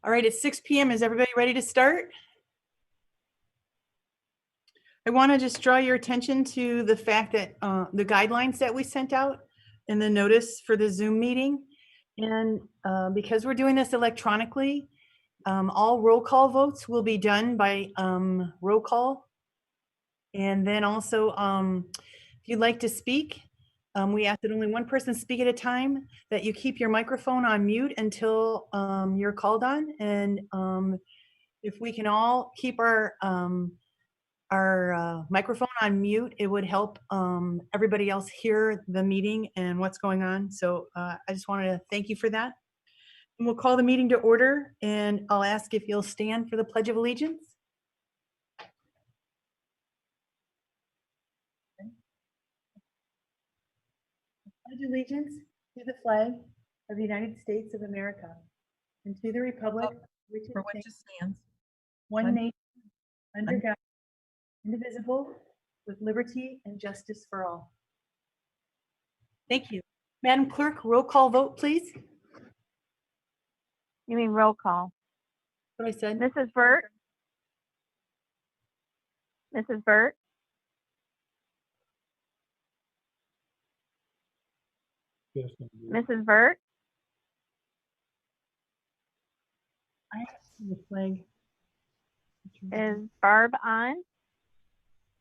All right, it's 6 p.m. Is everybody ready to start? I want to just draw your attention to the fact that the guidelines that we sent out in the notice for the Zoom meeting. And because we're doing this electronically, all roll call votes will be done by roll call. And then also, if you'd like to speak, we ask that only one person speak at a time, that you keep your microphone on mute until you're called on. And if we can all keep our microphone on mute, it would help everybody else hear the meeting and what's going on. So I just wanted to thank you for that. And we'll call the meeting to order, and I'll ask if you'll stand for the Pledge of Allegiance. Pledge allegiance to the flag of the United States of America and to the republic for which it stands, one nation, under God, indivisible, with liberty and justice for all. Thank you. Madam Clerk, roll call vote, please. You mean roll call? What I said. Mrs. Burt? Mrs. Burt? Mrs. Burt? I see the flag. Is Barb on?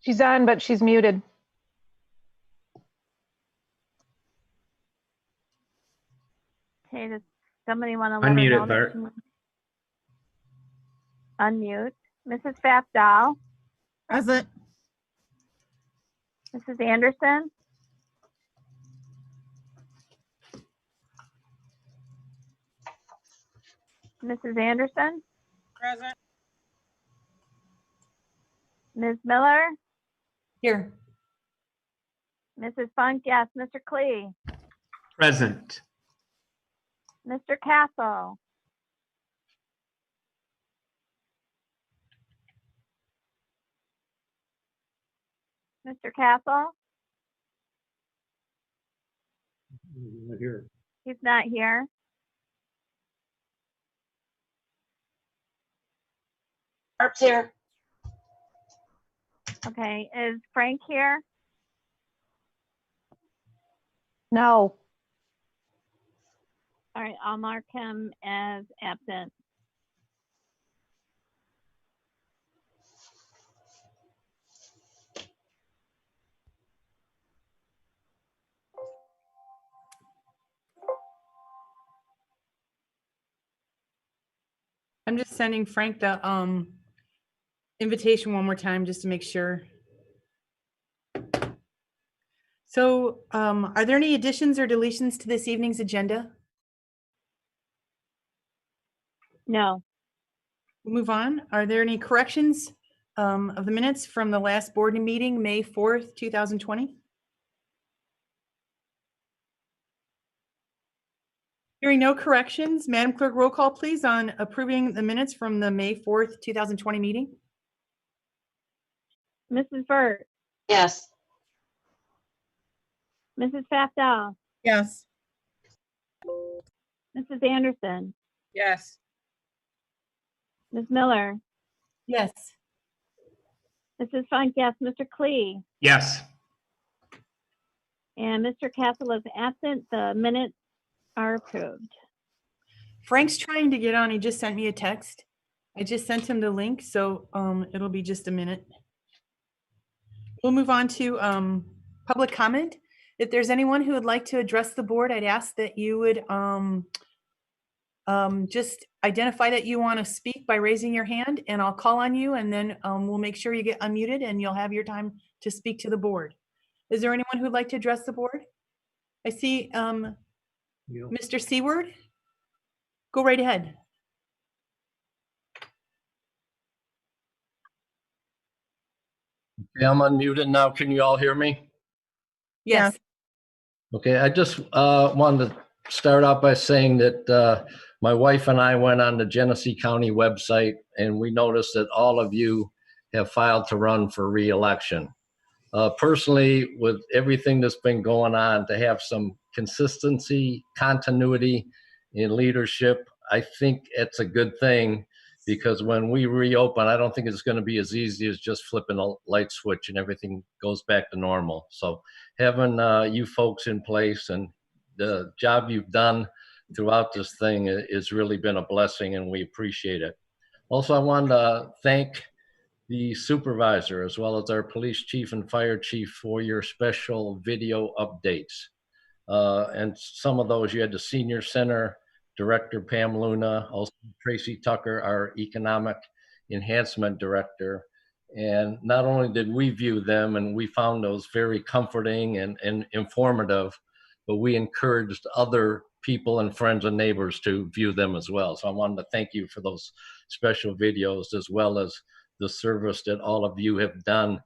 She's on, but she's muted. Okay, does somebody want to let Unmute her know it, that Bart. Unmute. Mrs. Fafdahl? Present. Mrs. Anderson? Mrs. Anderson? Present. Ms. Miller? Here. Mrs. Funk, yes. Mr. Klee? Present. Mr. Castle? Mr. Castle? Not here. He's not here. Barb's here. Okay, is Frank here? No. All right, I'll mark him as absent. I'm just sending Frank the invitation one more time just to make sure. So are there any additions or deletions to this evening's agenda? No. We'll move on. Are there any corrections of the minutes from the last board meeting, May 4th, 2020? Hearing no corrections, Madam Clerk, roll call please on approving the minutes from the May 4th, 2020 meeting. Mrs. Burt? Yes. Mrs. Fafdahl? Yes. Mrs. Anderson? Yes. Ms. Miller? Yes. Mrs. Funk, yes. Mr. Klee? Yes. And Mr. Castle is absent. The minutes are approved. Frank's trying to get on. He just sent me a text. I just sent him the link, so it'll be just a minute. We'll move on to public comment. If there's anyone who would like to address the board, I'd ask that you would just identify that you want to speak by raising your hand, and I'll call on you, and then we'll make sure you get unmuted and you'll have your time to speak to the board. Is there anyone who'd like to address the board? I see Mr. Seward. Go right ahead. Okay, I'm unmuted now. Can you all hear me? Yes. Okay, I just wanted to start out by saying that my wife and I went on the Genesee County website, and we noticed that all of you have filed to run for re-election. Personally, with everything that's been going on, to have some consistency, continuity in leadership, I think it's a good thing because when we reopen, I don't think it's going to be as easy as just flipping a light switch and everything goes back to normal. So having you folks in place and the job you've done throughout this thing has really been a blessing, and we appreciate it. Also, I wanted to thank the supervisor as well as our police chief and fire chief for your special video updates. And some of those, you had the senior center director, Pam Luna, also Tracy Tucker, our economic enhancement director. And not only did we view them and we found those very comforting and informative, but we encouraged other people and friends and neighbors to view them as well. So I wanted to thank you for those special videos, as well as the service that all of you have done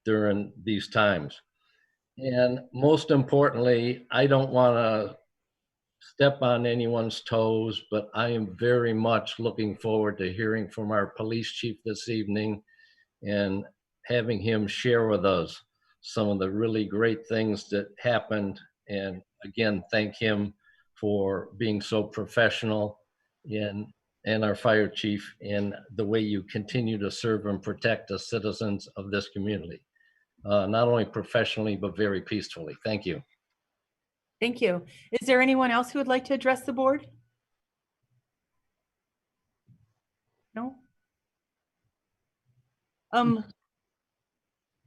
during these times. And most importantly, I don't want to step on anyone's toes, but I am very much looking forward to hearing from our police chief this evening and having him share with us some of the really great things that happened. And again, thank him for being so professional and our fire chief in the way you continue to serve and protect the citizens of this community. Not only professionally, but very peacefully. Thank you. Thank you. Is there anyone else who would like to address the board? No?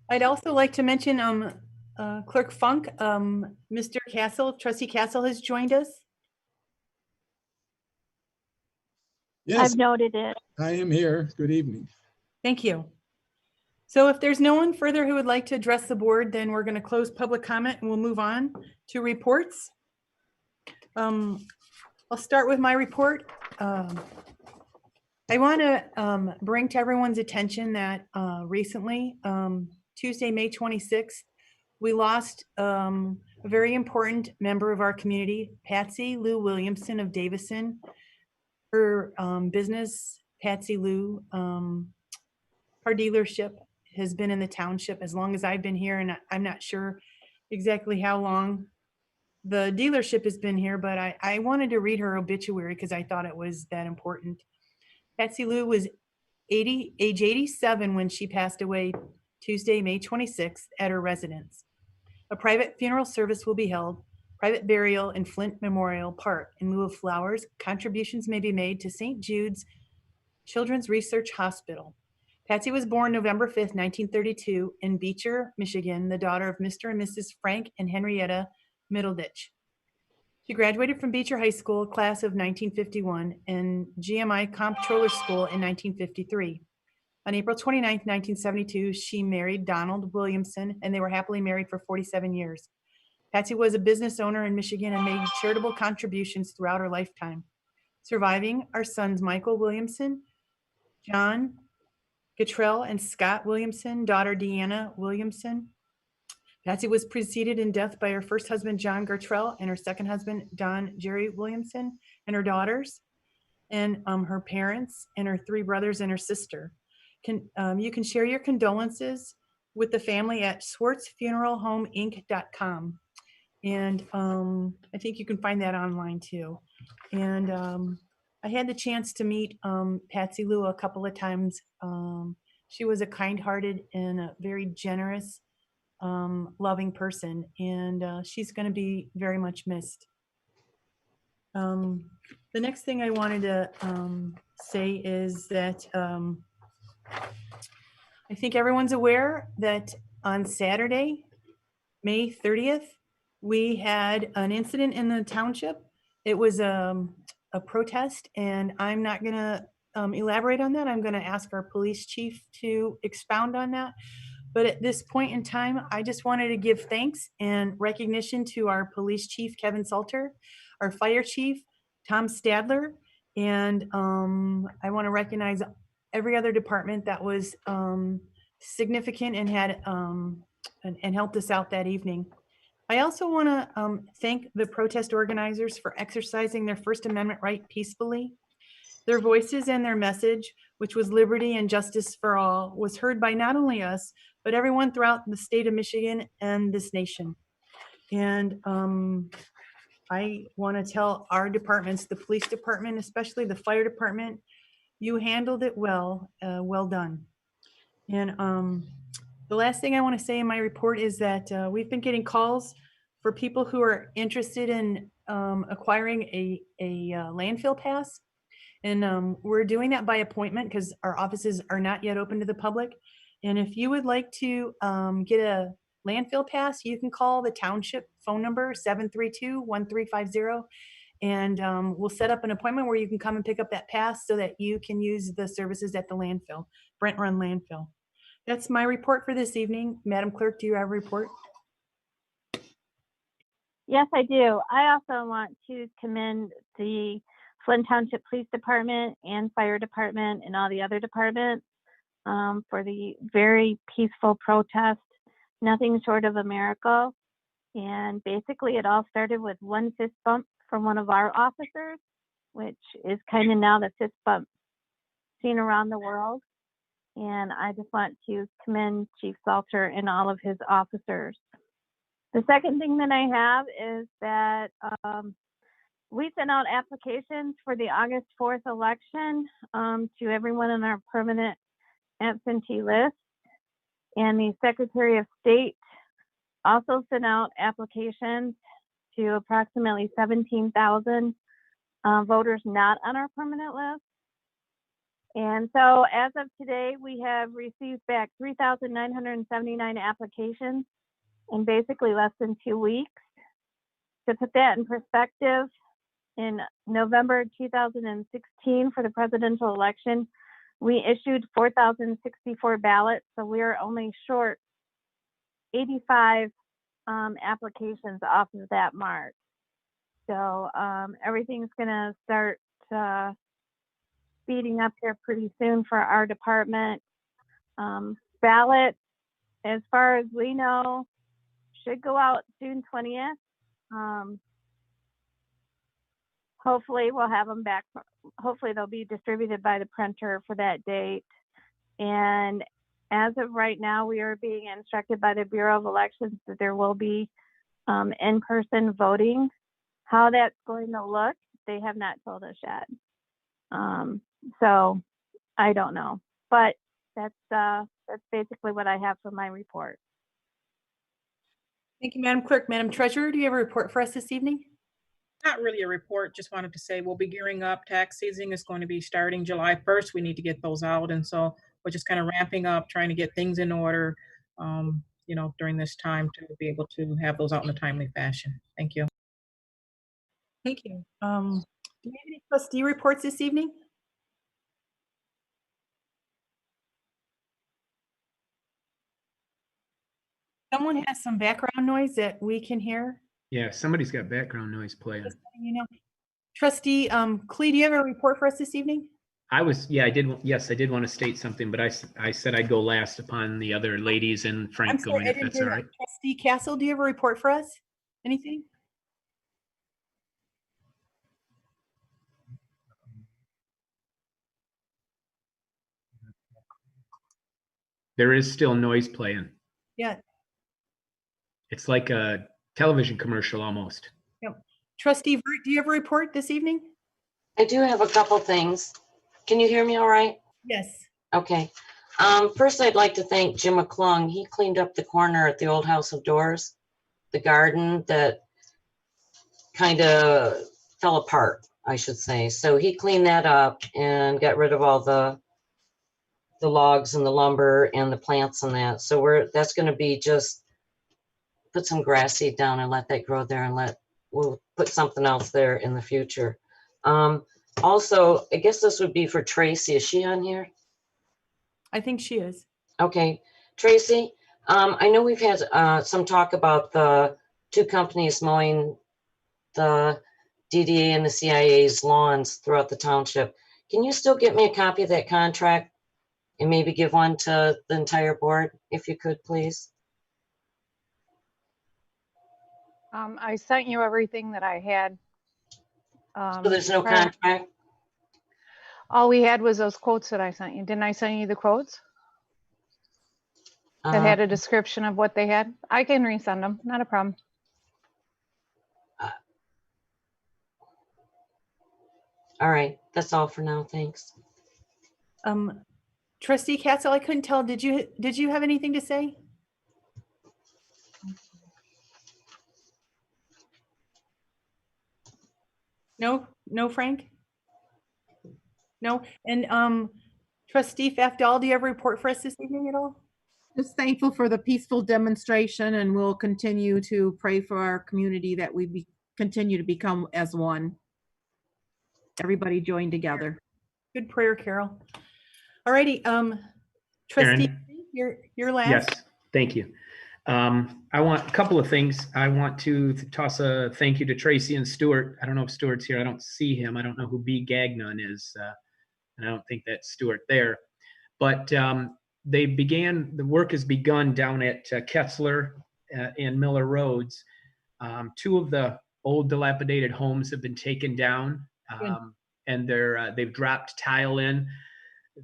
I'd also like to mention Clerk Funk, Mr. Castle, Trustee Castle has joined us. Yes, I've noted it. I am here. Good evening. Thank you. So if there's no one further who would like to address the board, then we're going to close public comment and we'll move on to reports. I'll start with my report. I want to bring to everyone's attention that recently, Tuesday, May 26th, we lost a very important member of our community, Patsy Lou Williamson of Davison. Her business, Patsy Lou, our dealership has been in the township as long as I've been here, and I'm not sure exactly how long the dealership has been here, but I wanted to read her obituary because I thought it was that important. Patsy Lou was age 87 when she passed away Tuesday, May 26th at her residence. A private funeral service will be held, private burial in Flint Memorial Park. In lieu of flowers, contributions may be made to St. Jude's Children's Research Hospital. Patsy was born November 5th, 1932 in Beecher, Michigan, the daughter of Mr. and Mrs. Frank and Henrietta Middleditch. She graduated from Beecher High School, class of 1951, and GMI Comptroller School in 1953. On April 29th, 1972, she married Donald Williamson, and they were happily married for 47 years. Patsy was a business owner in Michigan and made charitable contributions throughout her lifetime. Surviving are sons Michael Williamson, John Gatrell, and Scott Williamson, daughter Deanna Williamson. Patsy was preceded in death by her first husband, John Gatrell, and her second husband, Don Jerry Williamson, and her daughters, and her parents, and her three brothers and her sister. You can share your condolences with the family at swartzfuneralhomeinc.com. And I think you can find that online too. And I had the chance to meet Patsy Lou a couple of times. She was a kind-hearted and a very generous, loving person, and she's going to be very much missed. The next thing I wanted to say is that I think everyone's aware that on Saturday, May 30th, we had an incident in the township. It was a protest, and I'm not going to elaborate on that. I'm going to ask our police chief to expound on that. But at this point in time, I just wanted to give thanks and recognition to our police chief, Kevin Salter, our fire chief, Tom Stadler, and I want to recognize every other department that was significant and had and helped us out that evening. I also want to thank the protest organizers for exercising their First Amendment right peacefully. Their voices and their message, which was liberty and justice for all, was heard by not only us, but everyone throughout the state of Michigan and this nation. And I want to tell our departments, the police department, especially the fire department, you handled it well, well done. And the last thing I want to say in my report is that we've been getting calls for people who are interested in acquiring a landfill pass. And we're doing that by appointment because our offices are not yet open to the public. And if you would like to get a landfill pass, you can call the township phone number 732-1350. And we'll set up an appointment where you can come and pick up that pass so that you can use the services at the landfill, Brent Run Landfill. That's my report for this evening. Madam Clerk, do you have a report? Yes, I do. I also want to commend the Flint Township Police Department and Fire Department and all the other departments for the very peaceful protest. Nothing short of a miracle. And basically it all started with one fist bump from one of our officers, which is kind of now the fist bump seen around the world. And I just want to commend Chief Salter and all of his officers. The second thing that I have is that we sent out applications for the August 4th election to everyone on our permanent absentee list. And the Secretary of State also sent out applications to approximately 17,000 voters not on our permanent list. And so as of today, we have received back 3,979 applications in basically less than 2 weeks. To put that in perspective, in November 2016 for the presidential election, we issued 4,064 ballots. So we are only short 85 applications off of that mark. So everything's gonna start speeding up here pretty soon for our department. Ballots, as far as we know, should go out June 20th. Hopefully we'll have them back. Hopefully they'll be distributed by the printer for that date. And as of right now, we are being instructed by the Bureau of Elections that there will be in-person voting. How that's going to look, they have not told us yet. So I don't know, but that's basically what I have for my report. Thank you, Madam Clerk. Madam Treasurer, do you have a report for us this evening? Not really a report, just wanted to say we'll be gearing up. Tax season is going to be starting July 1st. We need to get those out. And so we're just kind of ramping up, trying to get things in order, during this time to be able to have those out in a timely fashion. Thank you. Thank you. Do we have any trustee reports this evening? Someone has some background noise that we can hear. Yeah, somebody's got background noise playing. Just letting you know. Trustee Clee, do you have a report for us this evening? I did want to state something, but I said I'd go last upon the other ladies and I'm Frank sorry, going, I if didn't that's hear all that. right. Trustee Castle, do you have a report for us? Anything? There is still noise playing. Yeah. It's like a television commercial almost. Yep. Trustee Vert, do you have a report this evening? I do have a couple things. Can you hear me all right? Yes. Okay. First, I'd like to thank Jim McClung. He cleaned up the corner at the old House of Doors, the garden that kind of fell apart, I should say. So he cleaned that up and got rid of all the logs and the lumber and the plants and that. So that's going to be just put some grass seed down and let that grow there, and we'll put something else there in the future. Also, I guess this would be for Tracy. Is she on here? I think she is. Okay, Tracy, I know we've had some talk about the two companies mowing the DDA and the CIA's lawns throughout the township. Can you still get me a copy of that contract and maybe give one to the entire board, if you could, please? I sent you everything that I had. So there's no contract? All we had was those quotes that I sent you. Didn't I send you the quotes that had a description of what they had? I can resend them, not a problem. All right, that's all for now. Thanks. Trustee Katzel, I couldn't tell, did you have anything to say? No, no, Frank? No, and Trustee Fafdal, do you have a report for us this evening at all? Just thankful for the peaceful demonstration, and we'll continue to pray for our community that we continue to become as one. Everybody join together. Good prayer, Carol. All righty, Trustee, you're last. Yes, thank you. I want a couple of things. I want to toss a thank you to Tracy and Stuart. I don't know if Stuart's here. I don't see him. I don't know who B. Gagnon is. And I don't think that's Stuart there. But the work has begun down at Ketzler and Miller Roads. Two of the old dilapidated homes have been taken down, and they've dropped tile in.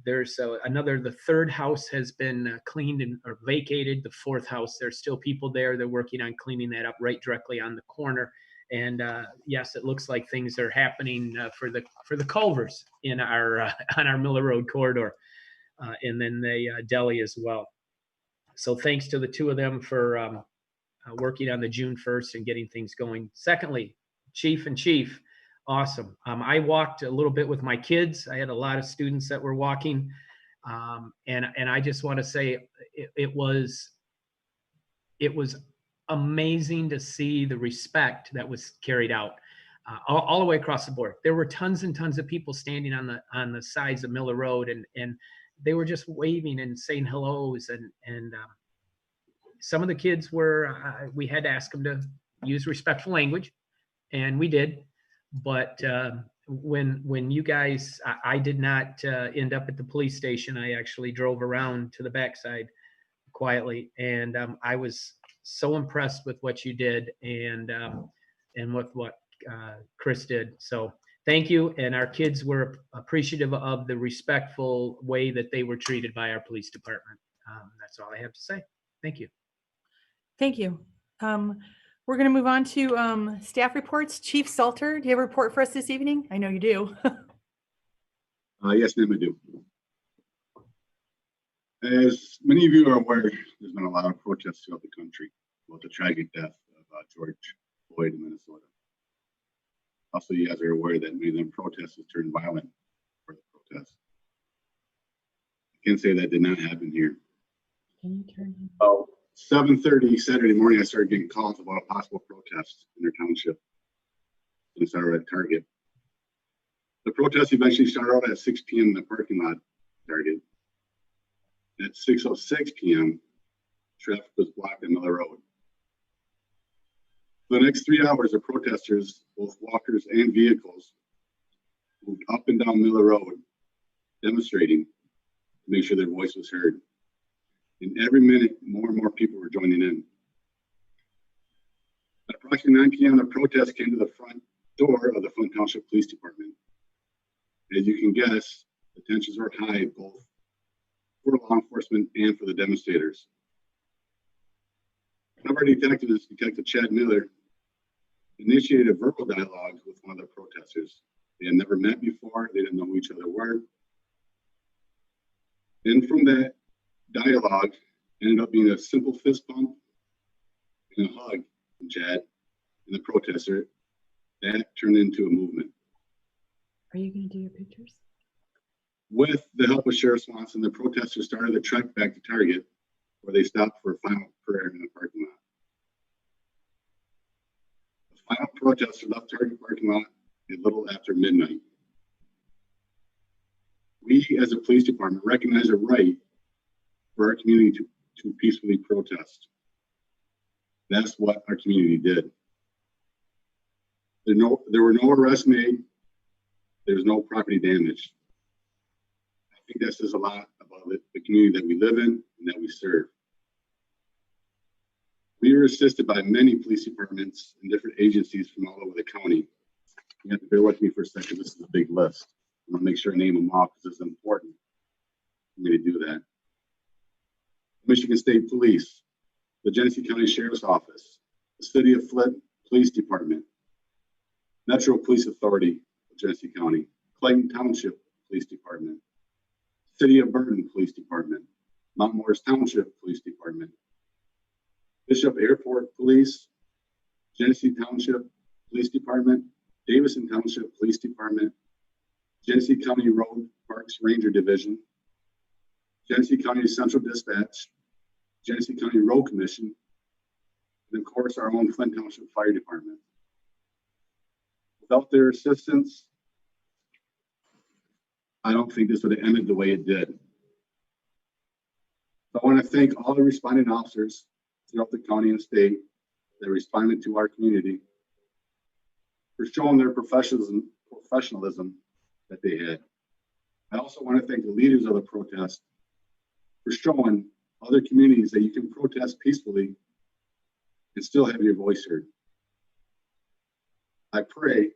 There's the third house has been cleaned or vacated. The fourth house, there's still people there. They're working on cleaning that up right directly on the corner. And yes, it looks like things are happening for the Culvers in our on our Miller Road corridor, and then the deli as well. So thanks to the two of them for working on the June 1st and getting things going. Secondly, Chief, awesome. I walked a little bit with my kids. I had a lot of students that were walking, and I just want to say it was amazing to see the respect that was carried out all the way across the board. There were tons and tons of people standing on the sides of Miller Road, and they were just waving and saying hellos, and some of the kids were we had to ask them to use respectful language, and we did. But when you guys, I did not end up at the police station. I actually drove around to the backside quietly, and I was so impressed with what you did and with what Chris did. So thank you. And our kids were appreciative of the respectful way that they were treated by our police department. That's all I have to say. Thank you. Thank you. We're going to move on to staff reports. Chief Salter, do you have a report for us this evening? I know you do. Yes, ma'am, I do. As many of you are aware, there's been a lot of protests throughout the country about the tragic death of George Floyd in Minnesota. Also, you guys are aware that many of them protesters turned violent for the protests. I can say that did not happen here. Can you turn? About 7:30 Saturday morning, I started getting calls about a possible protest in their township in Saturday at Target. The protest eventually started out at 6 p.m. in the parking lot at Target. At 6:06 p.m., traffic was blocked on Miller Road. For the next 3 hours, the protesters, both walkers and vehicles, moved up and down Miller Road, demonstrating to make sure their voice was heard. And every minute, more and more people were joining in. At approximately 9 p.m., the protest came to the front door of the Flint Township Police Department. As you can guess, the tensions were high, both for law enforcement and for the demonstrators. One of our detectives, Detective Chad Miller, initiated a verbal dialogue with one of the protesters. They had never met before, they didn't know who each other were. And from that dialogue ended up being a simple fist bump and a hug from Chad and the protester. That turned into a movement. Are you going to do your pictures? With the help of Sheriff Swanson, the protesters started the trek back to Target, where they stopped for a final prayer in the parking lot. The final protester left Target parking lot a little after midnight. We, as a police department, recognize a right for our community to peacefully protest. That's what our community did. There were no arrests made. There's no property damage. I think that says a lot about the community that we live in and that we serve. We were assisted by many police departments and different agencies from all over the county. You have to bear with me for a second. This is a big list. I'm gonna make sure I name them all because it's important for me to do that. Michigan State Police, the Genesee County Sheriff's Office, the City of Flint Police Department, Metro Police Authority of Genesee County, Clayton Township Police Department, City of Burton Police Department, Mount Morris Township Police Department, Bishop Airport Police, Genesee Township Police Department, Davison Township Police Department, Genesee County Road Parks Ranger Division, Genesee County Central Dispatch, Genesee County Road Commission, and of course our own Flint Township Fire Department. Without their assistance, I don't think this would have ended the way it did. So I want to thank all the responding officers throughout the county and state that responded to our community for showing their professionalism that they had. I also want to thank the leaders of the protest for showing other communities that you can protest peacefully and still have your voice heard. I pray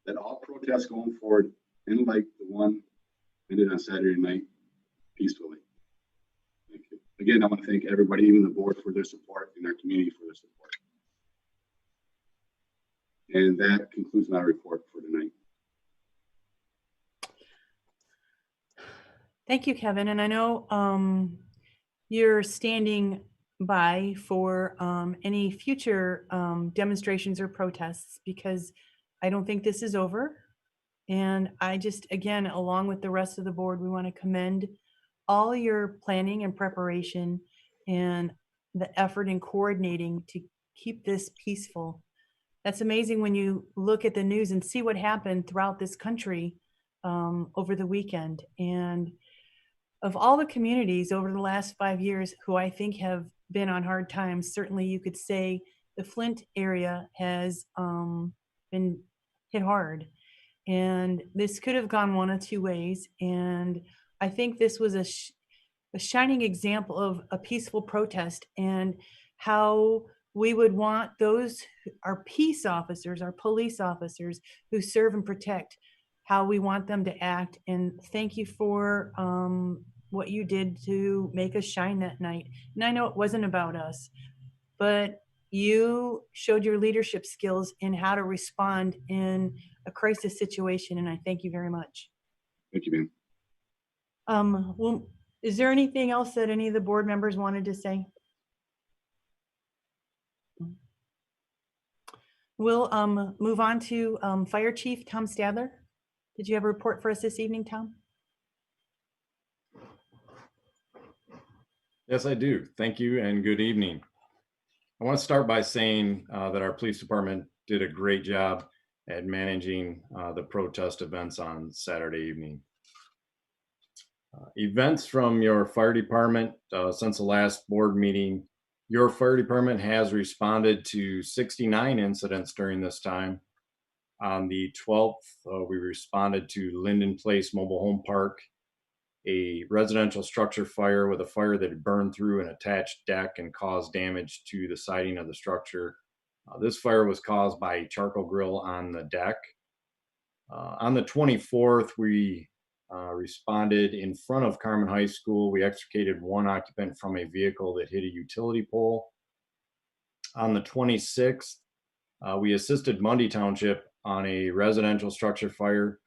that all protests going forward end like the one ended on Saturday night peacefully. Thank you. Again, I want to thank everybody, even the board, for their support and our community for their support. And that concludes my report for tonight. Thank you, Kevin. And I know you're standing by for any future demonstrations or protests, because I don't think this is over. And I just, again, along with the rest of the board, we want to commend all your planning and preparation and the effort in coordinating to keep this peaceful. That's amazing when you look at the news and see what happened throughout this country over the weekend. And of all the communities over the last 5 years who I think have been on hard times, certainly you could say the Flint area has been hit hard. And this could have gone one of two ways. And I think this was a shining example of a peaceful protest and how we would want those, our peace officers, our police officers who serve and protect, how we want them to act. And thank you for what you did to make us shine that night. And I know it wasn't about us, but you showed your leadership skills in how to respond in a crisis situation, and I thank you very much. Thank you, ma'am. Well, is there anything else that any of the board members wanted to say? We'll move on to Fire Chief Tom Stadler. Did you have a report for us this evening, Tom? Yes, I do. Thank you and good evening. I want to start by saying that our police department did a great job at managing the protest events on Saturday evening. Events from your fire department since the last board meeting. Your fire department has responded to 69 incidents during this time. On the 12th, we responded to Linden Place Mobile Home Park, a residential structure fire with a fire that had burned through an attached deck and caused damage to the siding of the structure. This fire was caused by a charcoal grill on the deck. On the 24th, we responded in front of Carmen High School. We extricated one occupant from a vehicle that hit a utility pole. On the 26th, we assisted Mundy Township on a residential structure fire.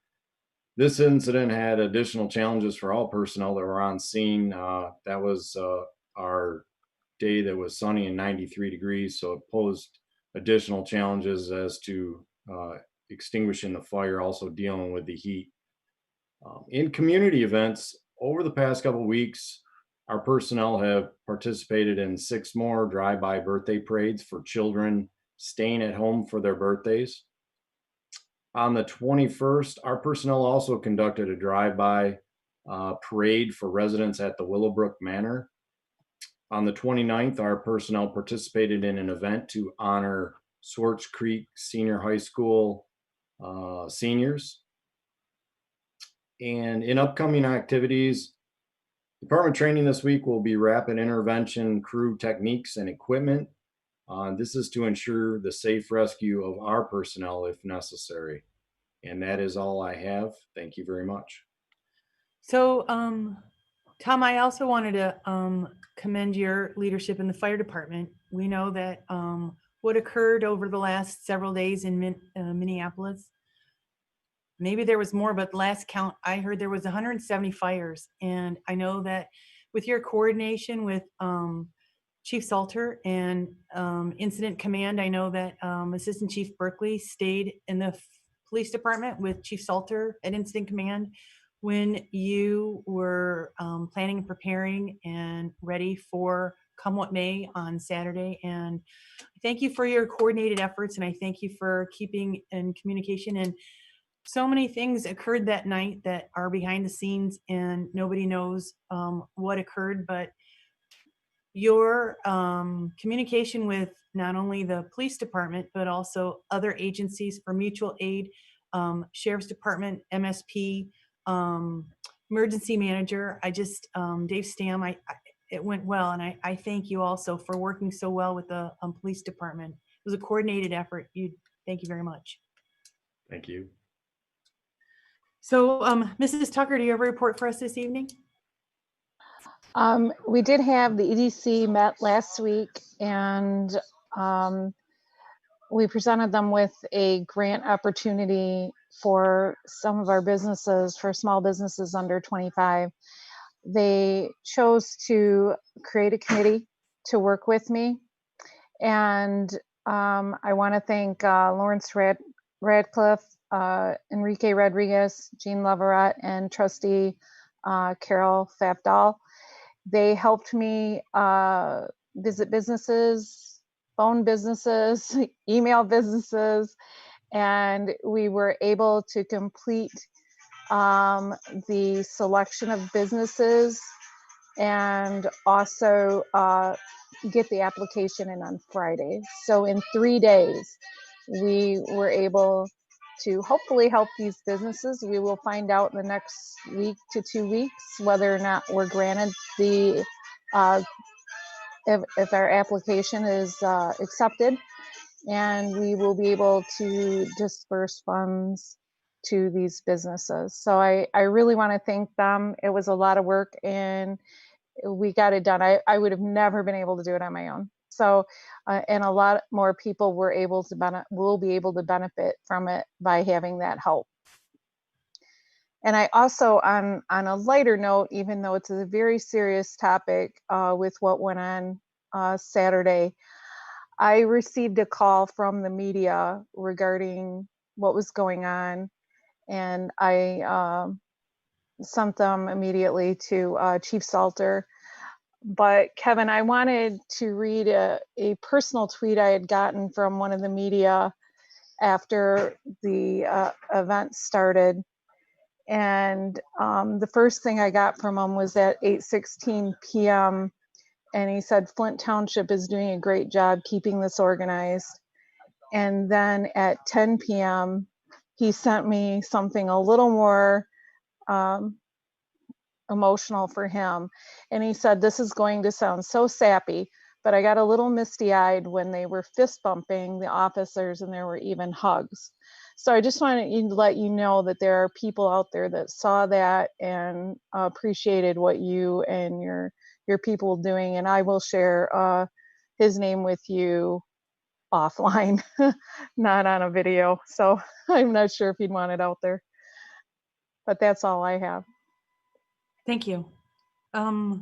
This incident had additional challenges for all personnel that were on scene. That was our day that was sunny and 93 degrees, so it posed additional challenges as to extinguishing the fire, also dealing with the heat. In community events, over the past couple of weeks, our personnel have participated in 6 more drive-by birthday parades for children staying at home for their birthdays. On the 21st, our personnel also conducted a drive-by parade for residents at the Willowbrook Manor. On the 29th, our personnel participated in an event to honor Swartz Creek Senior High School seniors. And in upcoming activities, department training this week will be rapid intervention crew techniques and equipment. This is to ensure the safe rescue of our personnel if necessary. And that is all I have. Thank you very much. So, Tom, I also wanted to commend your leadership in the fire department. We know that what occurred over the last several days in Minneapolis maybe there was more, but last count I heard there was 170 fires. And I know that with your coordination with Chief Salter and Incident Command, I know that Assistant Chief Berkeley stayed in the police department with Chief Salter at Incident Command when you were planning and preparing and ready for come what may on Saturday. And thank you for your coordinated efforts, and I thank you for keeping in communication. And so many things occurred that night that are behind the scenes and nobody knows what occurred, but your communication with not only the police department, but also other agencies for mutual aid, Sheriff's Department, MSP, emergency manager. I just, Dave Stam, it went well. And I thank you also for working so well with the police department. It was a coordinated effort. Thank you very much. Thank you. So Mrs. Tucker, do you have a report for us this evening? We did have the EDC met last week, and we presented them with a grant opportunity for some of our businesses, for small businesses under 25. They chose to create a committee to work with me. And I want to thank Lawrence Radcliffe, Enrique Rodriguez, Jean Leverett, and Trustee Carol Fapdahl. They helped me visit businesses, phone businesses, email businesses, and we were able to complete the selection of businesses and also get the application in on Friday. So in 3 days, we were able to hopefully help these businesses. We will find out in the next week to 2 weeks whether or not we're granted the, if our application is accepted, and we will be able to disperse funds to these businesses. So I really want to thank them. It was a lot of work and we got it done. I would have never been able to do it on my own. So, and a lot more people will be able to benefit from it by having that help. And I also, on a lighter note, even though it's a very serious topic with what went on Saturday, I received a call from the media regarding what was going on, and I sent them immediately to Chief Salter. But Kevin, I wanted to read a personal tweet I had gotten from one of the media after the event started. And the first thing I got from him was at 8:16 p.m. And he said, Flint Township is doing a great job keeping this organized. And then at 10 p.m., he sent me something a little more emotional for him. And he said, this is going to sound so sappy, but I got a little misty-eyed when they were fist bumping the officers and there were even hugs. So I just wanted to let you know that there are people out there that saw that and appreciated what you and your people doing. And I will share his name with you offline, not on a video. So I'm not sure if he'd want it out there, but that's all I have. Thank you. I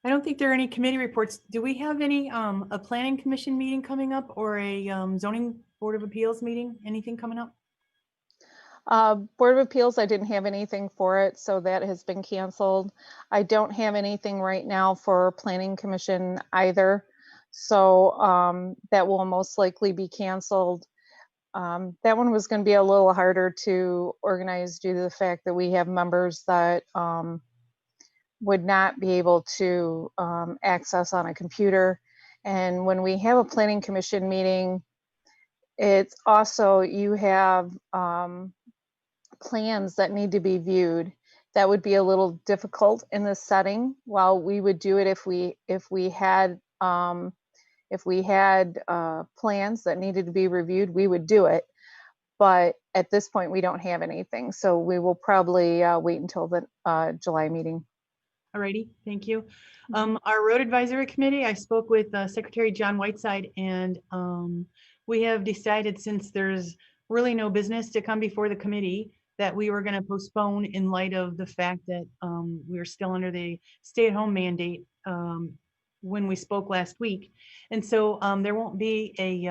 don't think there are any committee reports. Do we have any, a planning commission meeting coming up or a zoning board of appeals meeting? Anything coming up? Board of Appeals, I didn't have anything for it, so that has been canceled. I don't have anything right now for Planning Commission either, so that will most likely be canceled. That one was going to be a little harder to organize due to the fact that we have members that would not be able to access on a computer. And when we have a Planning Commission meeting, it's also, you have plans that need to be viewed. That would be a little difficult in this setting. While we would do it if we had plans that needed to be reviewed, we would do it. But at this point, we don't have anything, so we will probably wait until the July meeting. Alrighty, thank you. Our Road Advisory Committee, I spoke with Secretary John Whiteside, and we have decided, since there's really no business to come before the committee, that we were going to postpone in light of the fact that we are still under the stay-at-home mandate when we spoke last week. And so there won't be a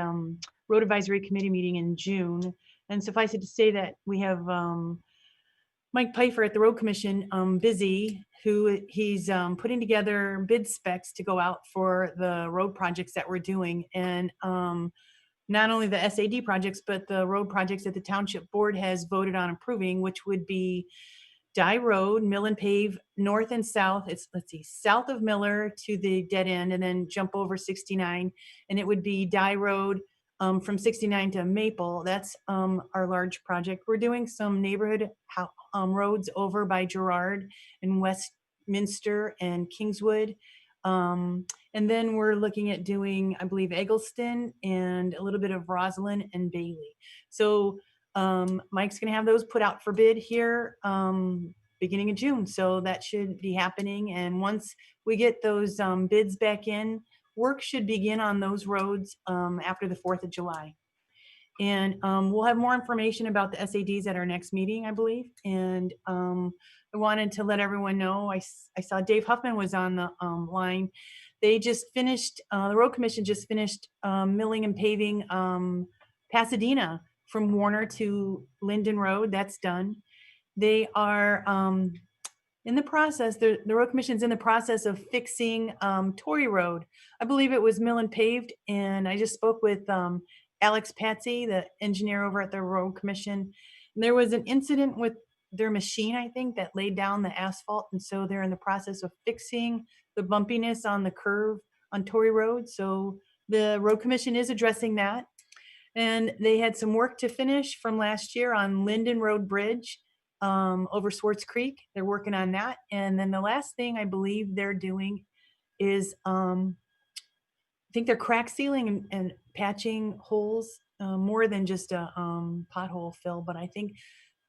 road advisory committee meeting in June. And suffice it to say that we have Mike Pfeiffer at the Road Commission busy, who he's putting together bid specs to go out for the road projects that we're doing. And not only the SAD projects, but the road projects that the Township Board has voted on approving, which would be Dye Road, Mill and Pave, north and south. It's, let's see, south of Miller to the dead end and then jump over 69. And it would be Dye Road from 69 to Maple. That's our large project. We're doing some neighborhood roads over by Girard and Westminster and Kingswood. And then we're looking at doing, I believe, Eggleston and a little bit of Roslyn and Bailey. So Mike's going to have those put out for bid here beginning of June. So that should be happening. And once we get those bids back in, work should begin on those roads after the 4th of July. And we'll have more information about the SADs at our next meeting, I believe. And I wanted to let everyone know, I saw Dave Huffman was on the line. They just finished, the Road Commission just finished milling and paving Pasadena from Warner to Linden Road. That's done. They are in the process, the Road Commission's in the process of fixing Torrey Road. I believe it was mill and paved, and I just spoke with Alex Patsy, the engineer over at the Road Commission. And there was an incident with their machine, I think, that laid down the asphalt, and so they're in the process of fixing the bumpiness on the curve on Torrey Road. So the Road Commission is addressing that. And they had some work to finish from last year on Linden Road Bridge over Swartz Creek. They're working on that. And then the last thing I believe they're doing is I think they're crack sealing and patching holes more than just a pothole fill, but I think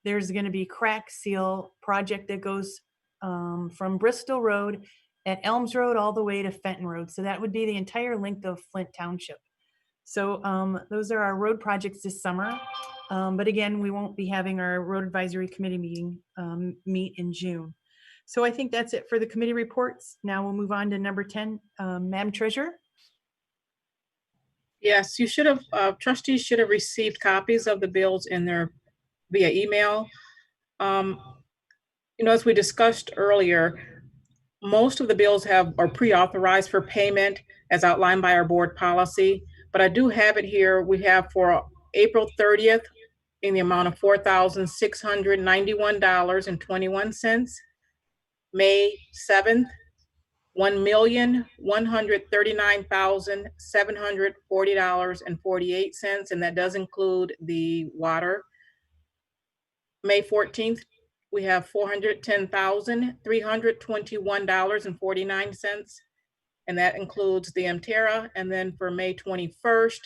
there's going to be crack seal project that goes from Bristol Road at Elms Road all the way to Fenton Road. So that would be the entire length of Flint Township. So those are our road projects this summer. But again, we won't be having our road advisory committee meeting meet in June. So I think that's it for the committee reports. Now we'll move on to number 10, Madam Treasurer. Yes, you should have, trustees should have received copies of the bills in their via email. You know, as we discussed earlier, most of the bills are pre-authorized for payment as outlined by our board policy, but I do have it here. We have for April 30th in the amount of $4,691.21. May 7th, $1,139,740.48, and that does include the water. May 14th, we have $410,321.49, and that includes the Mterra. And then for May 21st,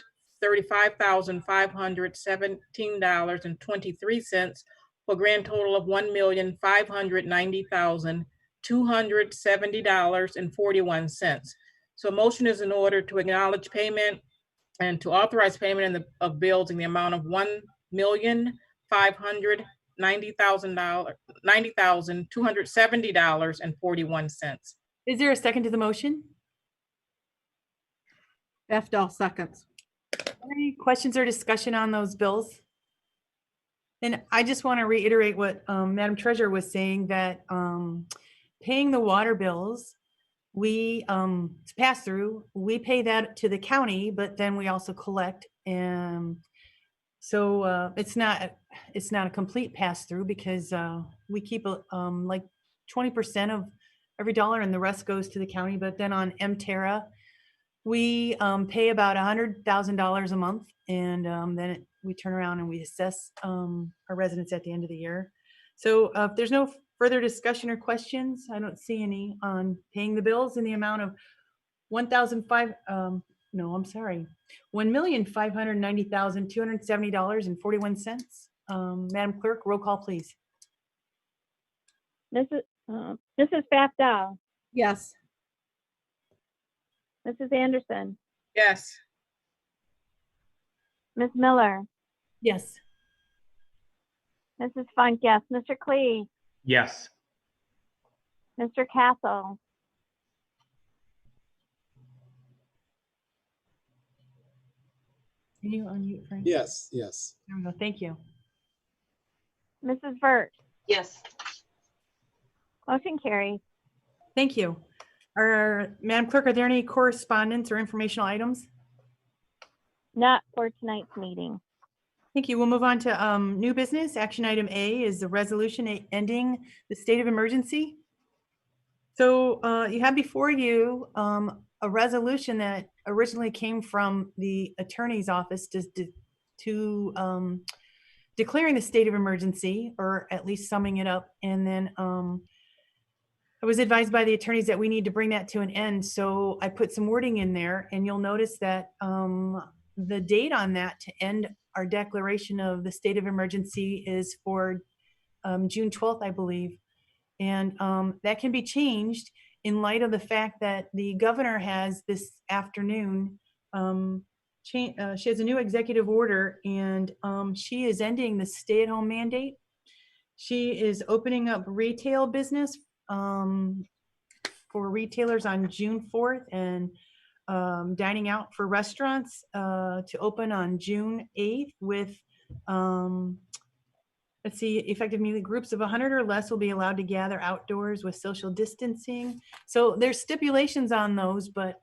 $35,517.23 for a grand total of $1,590,270.41. So a motion is in order to acknowledge payment and to authorize payment of bills in the amount of $1,590,270.41. Is there a second to the motion? Befdal seconds. Any questions or discussion on those bills? And I just want to reiterate what Madam Treasurer was saying, that paying the water bills, we it's pass through. We pay that to the county, but then we also collect. And so it's not a complete pass through, because we keep like 20% of every dollar, and the rest goes to the county. But then on Mterra, we pay about $100,000 a month, and then we turn around and we assess our residents at the end of the year. So if there's no further discussion or questions, I don't see any on paying the bills in the amount of $1,590,270.41. Madam Clerk, roll call, please. Mrs. Bafdal, Yes. Mrs. Anderson, Yes. Ms. Miller, Yes. Mrs. Funk, yes. Mr. Clee, Yes. Mr. Castle, Can you unmute, Frank? Yes, yes. There we go. Thank you. Mrs. Vert, Yes. motion carries. Thank you. Madam Clerk, are there any correspondence or informational items? Not for tonight's meeting. Thank you. We'll move on to new business. Action item A is the resolution ending the state of emergency. So you have before you a resolution that originally came from the attorney's office to declaring the state of emergency, or at least summing it up. And then I was advised by the attorneys that we need to bring that to an end. So I put some wording in there, and you'll notice that the date on that to end our declaration of the state of emergency is for June 12th, I believe. And that can be changed in light of the fact that the governor has this afternoon, she has a new executive order, and she is ending the stay-at-home mandate. She is opening up retail business for retailers on June 4th, and dining out for restaurants to open on June 8th with, let's see, effective immediately, groups of 100 or less will be allowed to gather outdoors with social distancing. So there's stipulations on those, but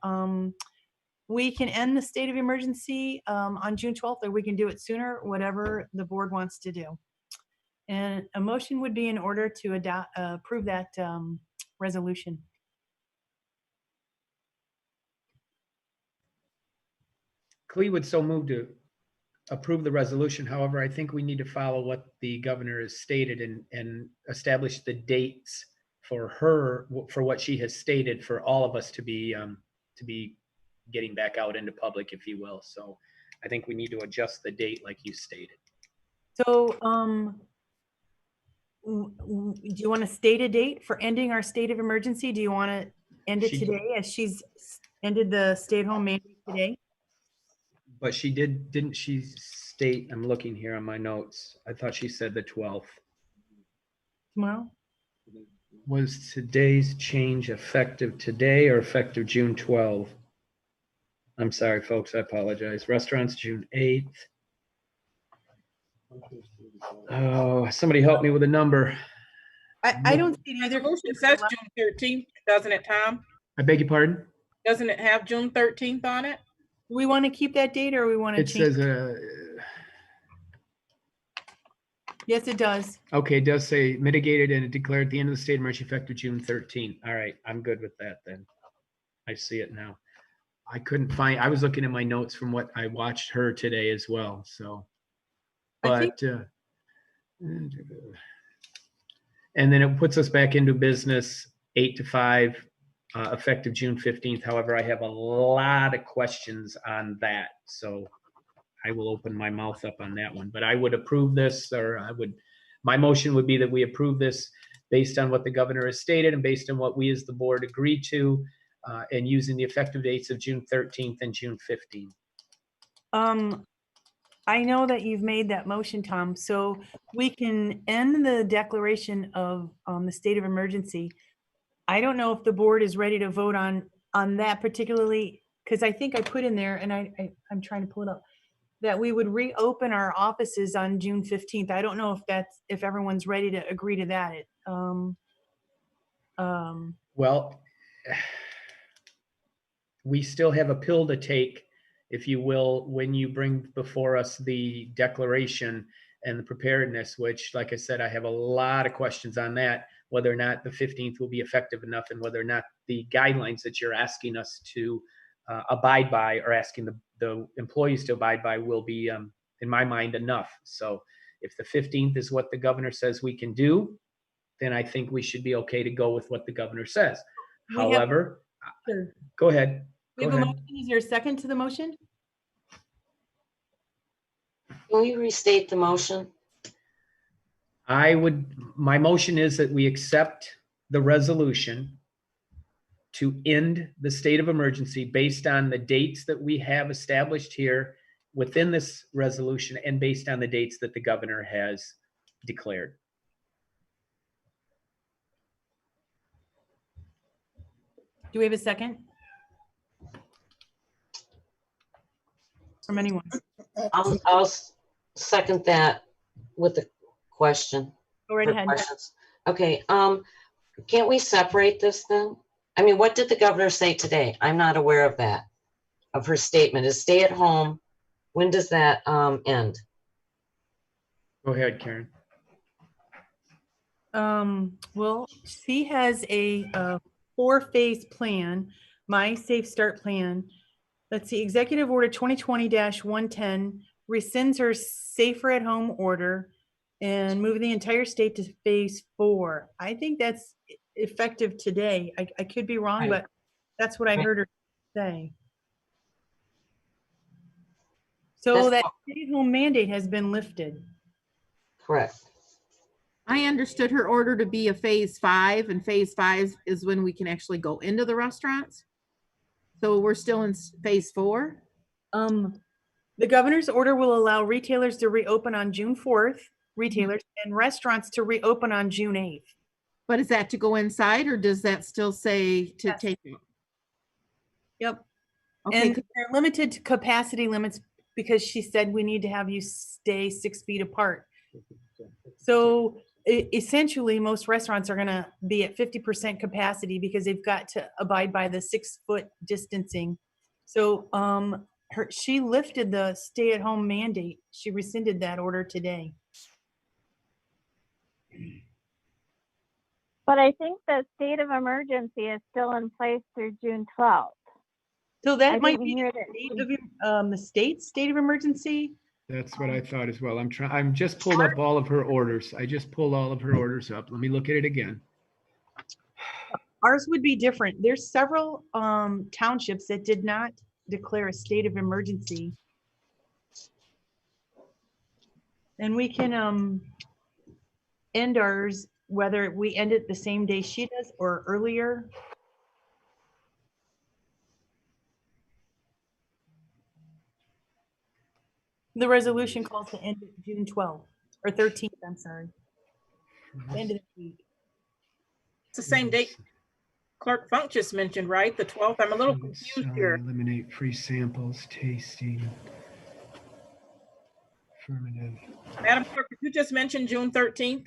we can end the state of emergency on June 12th, or we can do it sooner, whatever the board wants to do. And a motion would be in order to approve that resolution. Clee would so move to approve the resolution. However, I think we need to follow what the governor has stated and establish the dates for her, for what she has stated, for all of us to be getting back out into public, if you will. So I think we need to adjust the date like you stated. So do you want to state a date for ending our state of emergency? Do you want to end it today, as she's ended the stay-at-home mandate today? But she didn't she state, I'm looking here on my notes, I thought she said the 12th. Tomorrow? Was today's change effective today or effective June 12th? I'm sorry, folks, I apologize. Restaurants, June 8th. Oh, somebody help me with a number. I don't see it The either. resolution says June 13th, doesn't it, Tom? I beg your pardon? Doesn't it have June 13th on it? Do we want to keep that date, or we want to It change? says, Yes, it does. okay, it does say mitigated and declared the end of the state of emergency effective June 13th. All right, I'm good with that then. I see it now. I couldn't find, I was looking at my notes from what I watched her today as well, so. I think- But, and then it puts us back into business 8 to 5, effective June 15th. However, I have a lot of questions on that, so I will open my mouth up on that one. But I would approve this, or my motion would be that we approve this based on what the governor has stated and based on what we as the board agreed to, and using the effective dates of June 13th and June 15th. I know that you've made that motion, Tom, so we can end the declaration of the state of emergency. I don't know if the board is ready to vote on that particularly, because I think I put in there, and I'm trying to pull it up, that we would reopen our offices on June 15th. I don't know if everyone's ready to agree to that. Well, we still have a pill to take, if you will, when you bring before us the declaration and the preparedness, which, like I said, I have a lot of questions on that, whether or not the 15th will be effective enough, and whether or not the guidelines that you're asking us to abide by, or asking the employees to abide by, will be, in my mind, enough. So if the 15th is what the governor says we can do, then I think we should be okay to go with what the governor says. However, Sure. go ahead. We have a motion. Is there a second to the motion? Can we restate the motion? My motion is that we accept the resolution to end the state of emergency based on the dates that we have established here within this resolution, and based on the dates that the governor has declared. Do we have a second? From anyone? I'll second that with a question. Go right for ahead. questions. Okay, can't we separate this then? I mean, what did the governor say today? I'm not aware of that, of her statement. Is stay at home, when does that end? Go ahead, Karen. Well, she has a 4-phase plan, My Safe Start plan. Let's see, Executive Order 2020-110 rescinds her safer at home order and move the entire state to phase 4. I think that's effective today. I could be wrong, Right. but that's what I Right. heard her say. So That's that stay-at-home mandate has been lifted. correct. I understood her order to be a phase 5, and phase 5 is when we can actually go into the restaurants. So we're still in phase 4. The governor's order will allow retailers to reopen on June 4th, retailers, and restaurants to reopen on June 8th. But is that to go inside, or does that still say to Yes. take it? Yep. Okay, And they're limited to capacity limits because she said we need to have you stay 6 feet apart. So essentially, most restaurants are going to be at 50% capacity because they've got to abide by the 6-foot distancing. So she lifted the stay-at-home mandate. She rescinded that order today. But I think the state of emergency is still in place through June 12th. So that I might didn't be hear the state's state of emergency. That's what I thought as well. I'm just pulled up all of her orders. I just pulled all of her orders up. Let me look at it again. Ours would be different. There's several townships that did not declare a state of emergency. And we can end ours, whether we end it the same day she does or earlier. The resolution calls to end it June 12th or 13th, I'm sorry. End of the week. It's the same date Clerk Funk just mentioned, right? The 12th. I'm a little confused here. Eliminate free samples, tasting. Affirmative. Madam Clerk, did you just mention June 13th?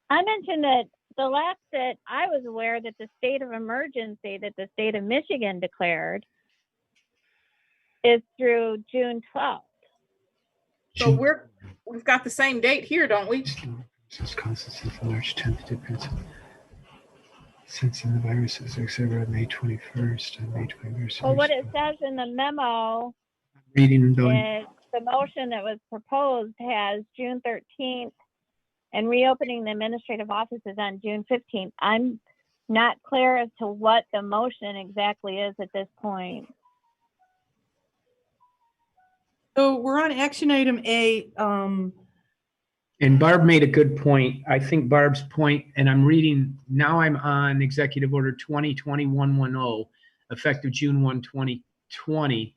I mentioned that the last that I was aware that the state of emergency that the state of Michigan declared is through June 12th. So we've got the same date here, don't we? Since March 10th difference. Since the virus is exhibited May 21st and May 21st. Well, what it says in the memo Reading and is the motion that was proposed has June 13th and reopening the administrative offices on June 15th. I'm not clear as to what the motion exactly is at this point. So we're on action item A. And Barb made a good point. I think Barb's point, and I'm reading, now I'm on Executive Order 2020-110, effective June 1, 2020,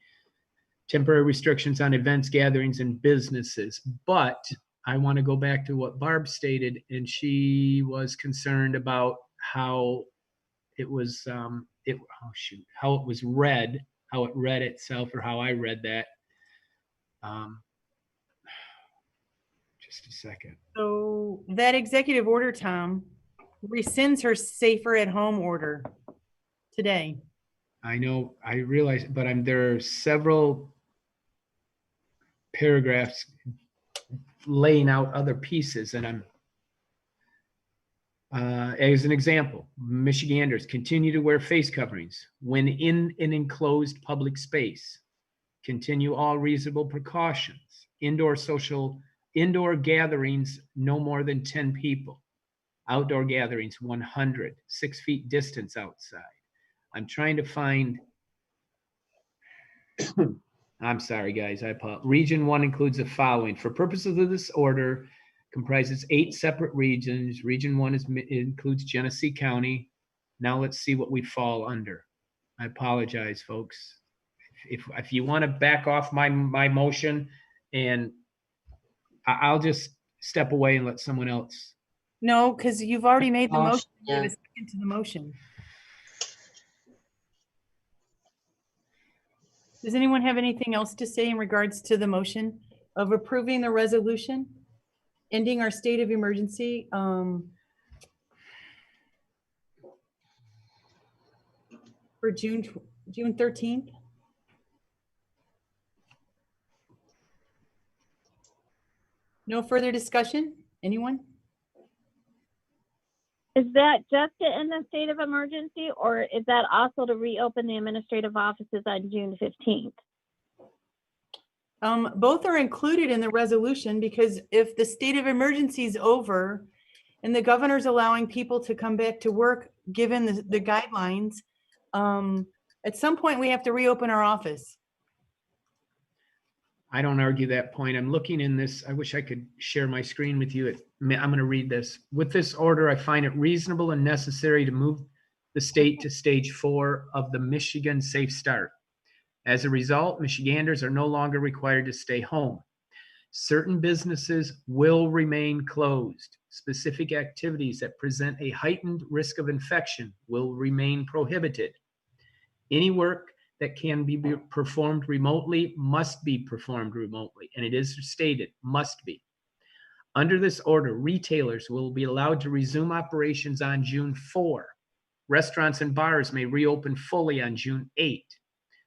temporary restrictions on events, gatherings, and businesses. But I want to go back to what Barb stated, and she was concerned about how it was, how it was read, how it read itself, or how I read that. Just a second. So that executive order, Tom, rescinds her safer at home order today. I know, I realize, but there are several paragraphs laying out other pieces, and as an example, Michiganders continue to wear face coverings when in an enclosed public space. Continue all reasonable precautions. Indoor gatherings, no more than 10 people. Outdoor gatherings, 100. 6 feet distance outside. I'm trying to find, I'm sorry, guys, I apologize. Region 1 includes the following. For purposes of this order, comprises 8 separate regions. Region 1 includes Genesee County. Now let's see what we fall under. I apologize, folks. If you want to back off my motion and I'll just step away and let someone else. No, because you've already made the motion. Yeah. Give a second to the motion. Does anyone have anything else to say in regards to the motion of approving the resolution, ending our state of emergency? For June 13th? No further discussion? Anyone? Is that just to end the state of emergency, or is that also to reopen the administrative offices on June 15th? Both are included in the resolution, because if the state of emergency is over and the governor's allowing people to come back to work, given the guidelines, at some point we have to reopen our office. I don't argue that point. I'm looking in this. I wish I could share my screen with you. I'm going to read this. With this order, I find it reasonable and necessary to move the state to stage 4 of the Michigan Safe Start. As a result, Michiganders are no longer required to stay home. Certain businesses will remain closed. Specific activities that present a heightened risk of infection will remain prohibited. Any work that can be performed remotely must be performed remotely, and it is stated must be. Under this order, retailers will be allowed to resume operations on June 4. Restaurants and bars may reopen fully on June 8.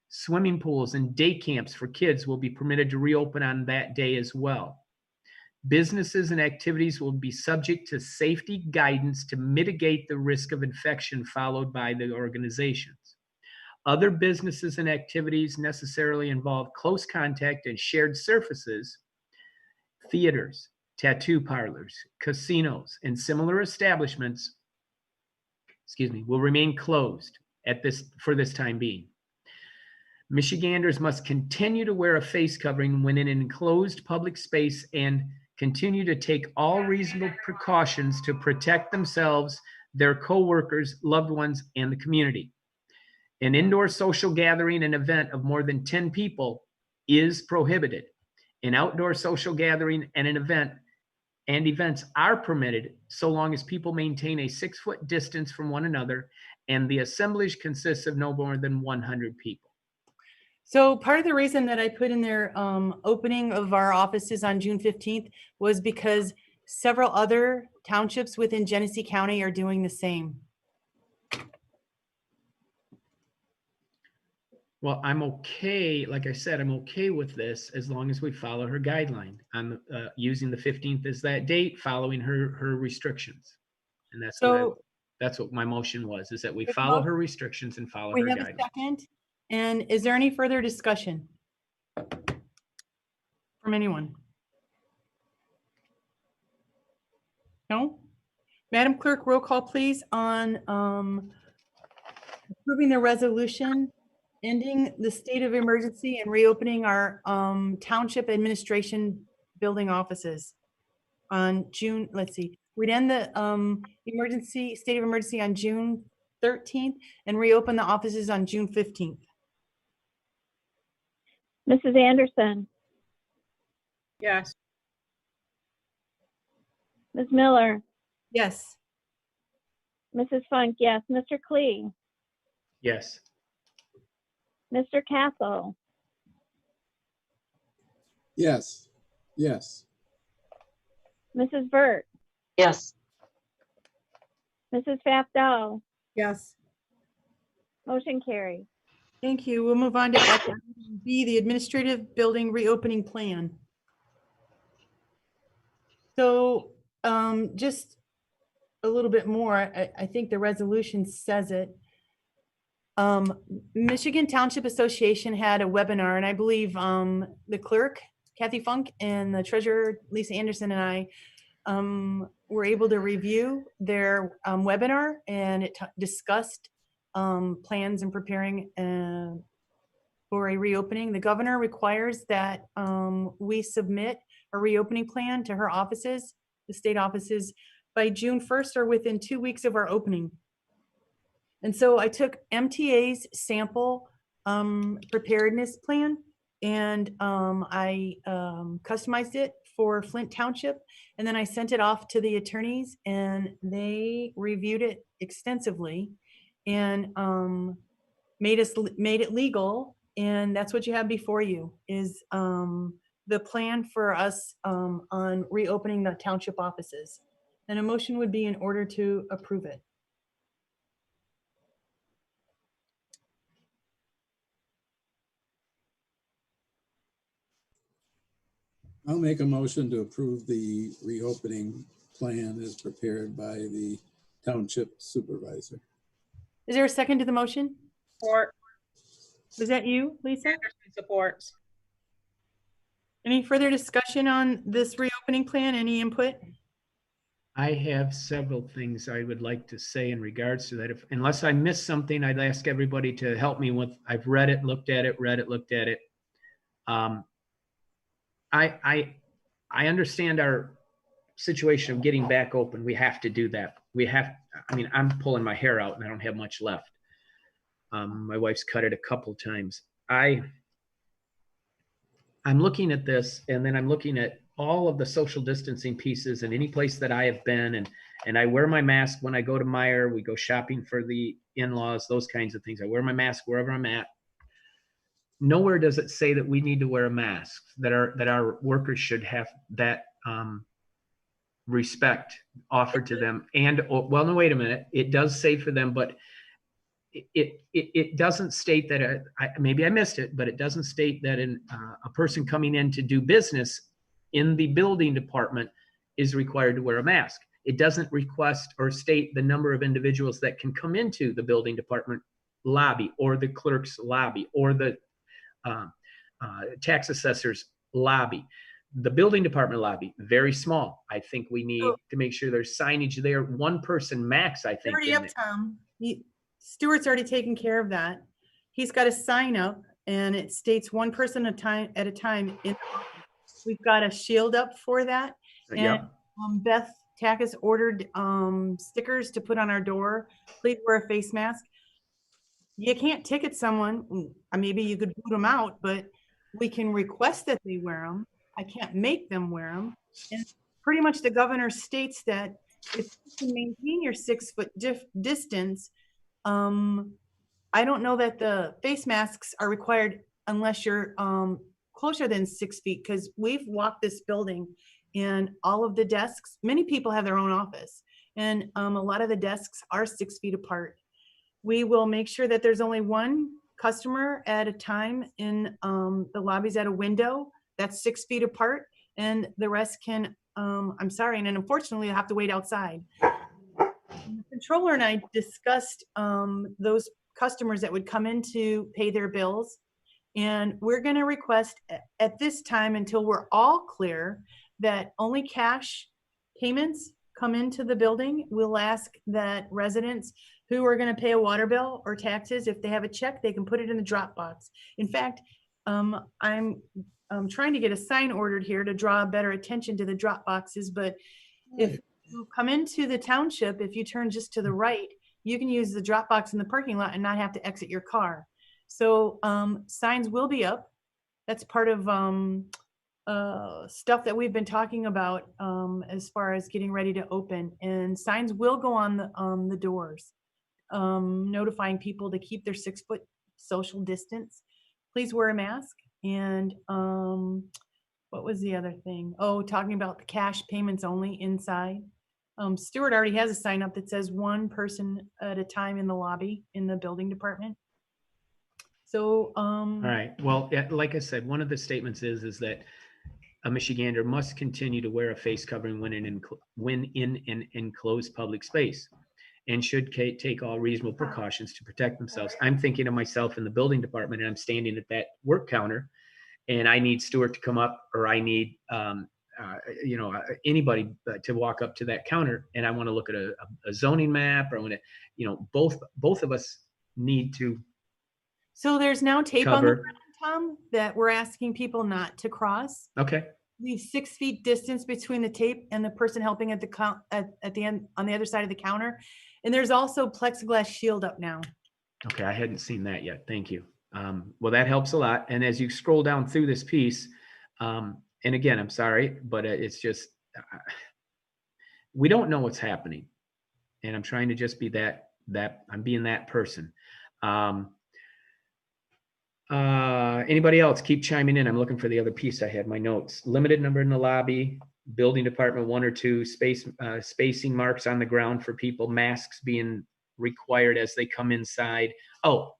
Swimming pools and day camps for kids will be permitted to reopen on that day as well. Businesses and activities will be subject to safety guidance to mitigate the risk of infection followed by the organizations. Other businesses and activities necessarily involve close contact and shared surfaces. Theaters, tattoo parlors, casinos, and similar establishments, will remain closed for this time being. Michiganders must continue to wear a face covering when in an enclosed public space and continue to take all reasonable precautions to protect themselves, their co-workers, loved ones, and the community. An indoor social gathering and event of more than 10 people is prohibited. An outdoor social gathering and events are permitted so long as people maintain a 6-foot distance from one another and the assemblage consists of no more than 100 people. So part of the reason that I put in there opening of our offices on June 15th was because several other townships within Genesee County are doing the same. Well, I'm okay. Like I said, I'm okay with this as long as we follow her guideline on using the 15th as that date, following her restrictions. And that's what my motion was, is that we follow her restrictions and follow her We have guidelines. a second. And is there any further discussion from anyone? No? Madam Clerk, roll call please on approving the resolution ending the state of emergency and reopening our township administration building offices on June, let's see, we'd end the state of emergency on June 13th and reopen the offices on June 15th. Mrs. Anderson, Yes. Ms. Miller, Yes. Mrs. Funk, yes. Mr. Klee, Yes. Mr. Castle, Yes, yes, Mrs. Burt, Yes. Mrs. Fafdal, Yes. motion carries. Thank you. We'll move on to item B, the administrative building reopening plan. So just a little bit more, I think the resolution says it. Michigan Township Association had a webinar, and I believe the clerk, Kathy Funk, and the treasurer, Lisa Anderson, and I were able to review their webinar, and it discussed plans and preparing for a reopening. The governor requires that we submit a reopening plan to her offices, the state offices, by June 1st or within 2 weeks of our opening. And so I took MTA's sample preparedness plan and I customized it for Flint Township, and then I sent it off to the attorneys, and they reviewed it extensively and made it legal. And that's what you have before you is the plan for us on reopening the township offices. And a motion would be in order to approve it. I'll make a motion to approve the reopening plan as prepared by the township supervisor. Is there a second to the motion? Support. Was that you, Lisa? Anderson supports. Any further discussion on this reopening plan? Any input? I have several things I would like to say in regards to that. Unless I missed something, I'd ask everybody to help me with. I've read it, looked at it, looked at it. I understand our situation of getting back open. We have to do that. I'm pulling my hair out and I don't have much left. My wife's cut it a couple times. I'm looking at this, and then I'm looking at all of the social distancing pieces in any place that I have been, and I wear my mask when I go to Meijer. We go shopping for the in-laws, those kinds of things. I wear my mask wherever I'm at. Nowhere does it say that we need to wear a mask, that our workers should have that respect offered to them. And well, no, wait a minute. It does say for them, but it doesn't state that. Maybe I missed it, but it doesn't state that a person coming in to do business in the building department is required to wear a mask. It doesn't request or state the number of individuals that can come into the building department lobby or the clerk's lobby or the tax assessor's lobby. The building department lobby, very small. I think we need to make sure there's signage there. One person max, I think. Already up, Tom. Stuart's already taken care of that. He's got a sign up and it states one person at a time. We've got a shield up for that. Yep. And Beth Tack has ordered stickers to put on our door. Please wear a face mask. You can't ticket someone. Maybe you could boot them out, but we can request that they wear them. I can't make them wear them. And pretty much the governor states that if you can maintain your 6 foot distance, I don't know that the face masks are required unless you're closer than 6 feet, because we've walked this building and all of the desks, many people have their own office, and a lot of the desks are 6 feet apart. We will make sure that there's only one customer at a time in the lobbies at a window that's 6 feet apart, and the rest can, I'm sorry, and unfortunately, I have to wait outside. The controller and I discussed those customers that would come in to pay their bills. And we're going to request at this time, until we're all clear, that only cash payments come into the building. We'll ask that residents who are going to pay a water bill or taxes, if they have a check, they can put it in the drop box. In fact, I'm trying to get a sign ordered here to draw better attention to the drop boxes. But if you come into the township, if you turn just to the right, you can use the drop box in the parking lot and not have to exit your car. So signs will be up. That's part of stuff that we've been talking about as far as getting ready to open. And signs will go on the doors, notifying people to keep their 6 foot social distance. Please wear a mask. And what was the other thing? Oh, talking about the cash payments only inside. Stuart already has a sign up that says one person at a time in the lobby in the building department. So, all right. Well, like I said, one of the statements is that a Michigander must continue to wear a face covering when in an enclosed public space, and should take all reasonable precautions to protect themselves. I'm thinking of myself in the building department, and I'm standing at that work counter, and I need Stuart to come up, or I need anybody to walk up to that counter, and I want to look at a zoning map, or I want to, both of us need to. So there's now tape on the cover. ground, Tom, that we're asking people not to cross. Okay. Leave 6 feet distance between the tape and the person helping at the end on the other side of the counter. And there's also plexiglass shield up now. Okay, I hadn't seen that yet. Thank you. Well, that helps a lot. And as you scroll down through this piece, and again, I'm sorry, but it's just, we don't know what's happening. And I'm trying to just be I'm being that person. Anybody else keep chiming in? I'm looking for the other piece I had, my notes. Limited number in the lobby, building department 1 or 2, spacing marks on the ground for people, masks being required as they come inside. Oh,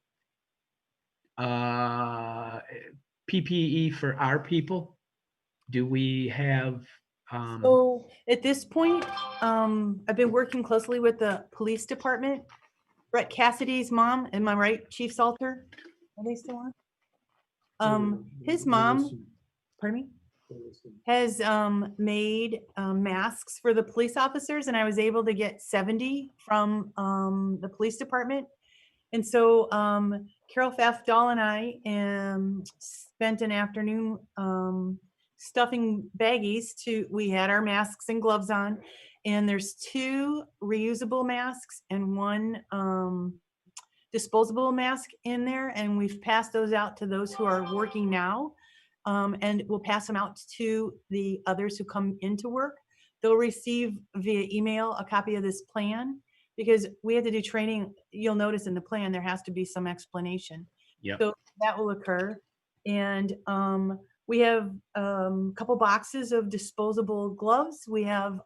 PPE for our people. Do we have? So at this point, I've been working closely with the police department. Brett Cassidy's mom, am I right, Chief Salter? Are they still on? His mom, pardon me, has made masks for the police officers, and I was able to get 70 from the police department. And so Carol Pfaff-Dahl and I spent an afternoon stuffing baggies we had our masks and gloves on, and there's 2 reusable masks and 1 disposable mask in there, and we've passed those out to those who are working now, and we'll pass them out to the others who come into work. They'll receive via email a copy of this plan, because we had to do training. You'll notice in the plan there has to be some explanation. Yep. So that will occur. And we have a couple boxes of disposable gloves. We have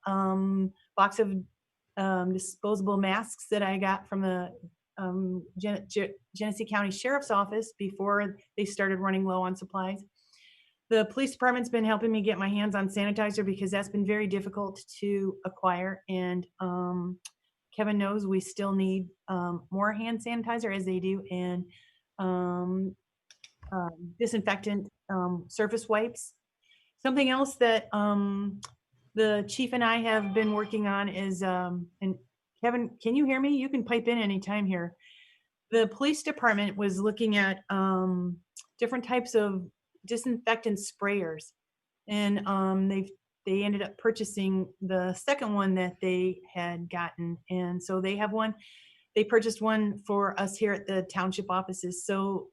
box of disposable masks that I got from the Genesee County Sheriff's Office before they started running low on supplies. The police department's been helping me get my hands on sanitizer, because that's been very difficult to acquire. And Kevin knows we still need more hand sanitizer, as they do, and disinfectant surface wipes. Something else that the chief and I have been working on is, and Kevin, can you hear me? You can pipe in anytime here. The police department was looking at different types of disinfectant sprayers, and they ended up purchasing the second one that they had gotten, and so they have one. They purchased one for us here at the township offices. So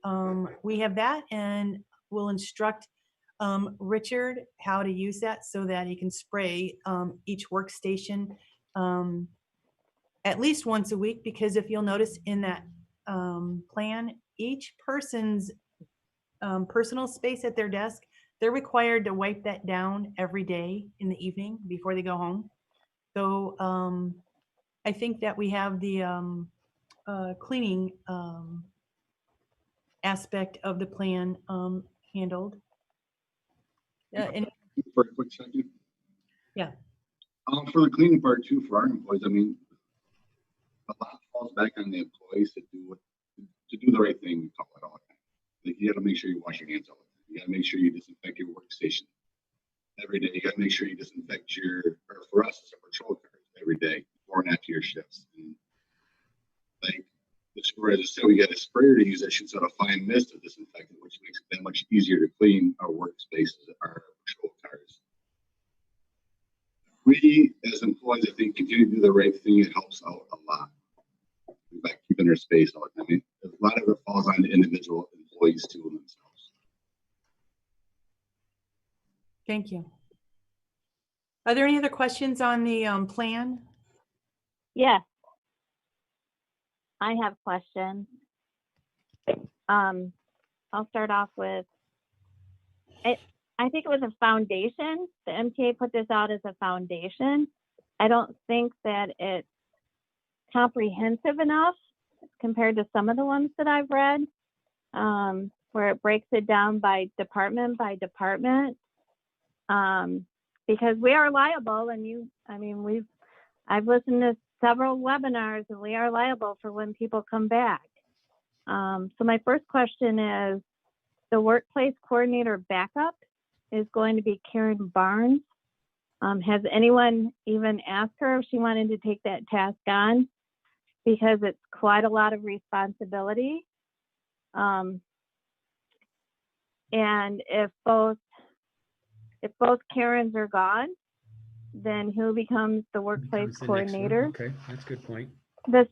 we have that, and we'll instruct Richard how to use that so that he can spray each workstation at least once a week, because if you'll notice in that plan, each person's personal space at their desk, they're required to wipe that down every day in the evening before they go home. So I think that we have the cleaning aspect of the plan handled. And For a quick second. yeah. For the cleaning part too, for our employees, I mean, a lot falls back on the employees to do the right thing. We call it all the time. Like, you got to make sure you wash your hands all the time. You got to make sure you disinfect your workstation every day. You got to make sure you disinfect or for us, it's a patrol car every day before and after your shifts. And like the sprayer, as I said, we got a sprayer to use that shoots out a fine mist of disinfectant, which makes it that much easier to clean our workspaces, our patrol cars. We, as employees, I think, continue to do the right thing. It helps out a lot by keeping their space all the time. I mean, a lot of it falls on the individual employees too themselves. Thank you. Are there any other questions on the plan? Yes. I have questions. I'll start off with, I think it was a foundation. The MTA put this out as a foundation. I don't think that it's comprehensive enough compared to some of the ones that I've read, where it breaks it down by department, because we are liable, and I've listened to several webinars, and we are liable for when people come back. So my first question is, the workplace coordinator backup is going to be Karen Barnes. Has anyone even asked her if she wanted to take that task on? Because it's quite a lot of responsibility. And if both Karens are gone, then who becomes the workplace Comes the next one. coordinator? Okay, that's a good point. The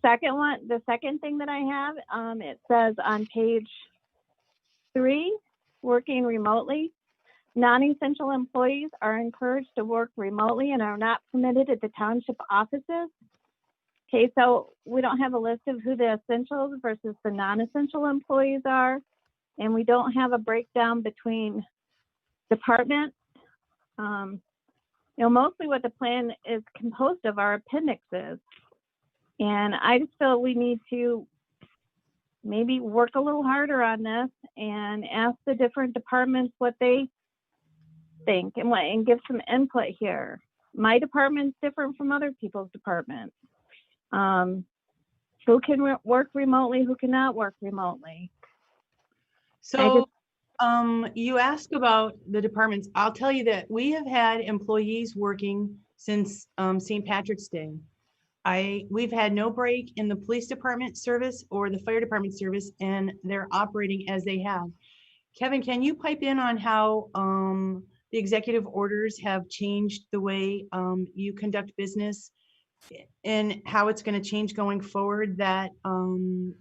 second thing that I have, it says on page 3, working remotely. Non-essential employees are encouraged to work remotely and are not permitted at the township offices. Okay, so we don't have a list of who the essentials versus the non-essential employees are, and we don't have a breakdown between departments. Mostly what the plan is composed of are appendixes. And I just feel we need to maybe work a little harder on this and ask the different departments what they think and give some input here. My department's different from other people's departments. Who can work remotely, who cannot work remotely. So you asked about the departments. I'll tell you that we have had employees working since St. Patrick's Day. We've had no break in the police department service or the fire department service, and they're operating as they have. Kevin, can you pipe in on how the executive orders have changed the way you conduct business and how it's going to change going forward, that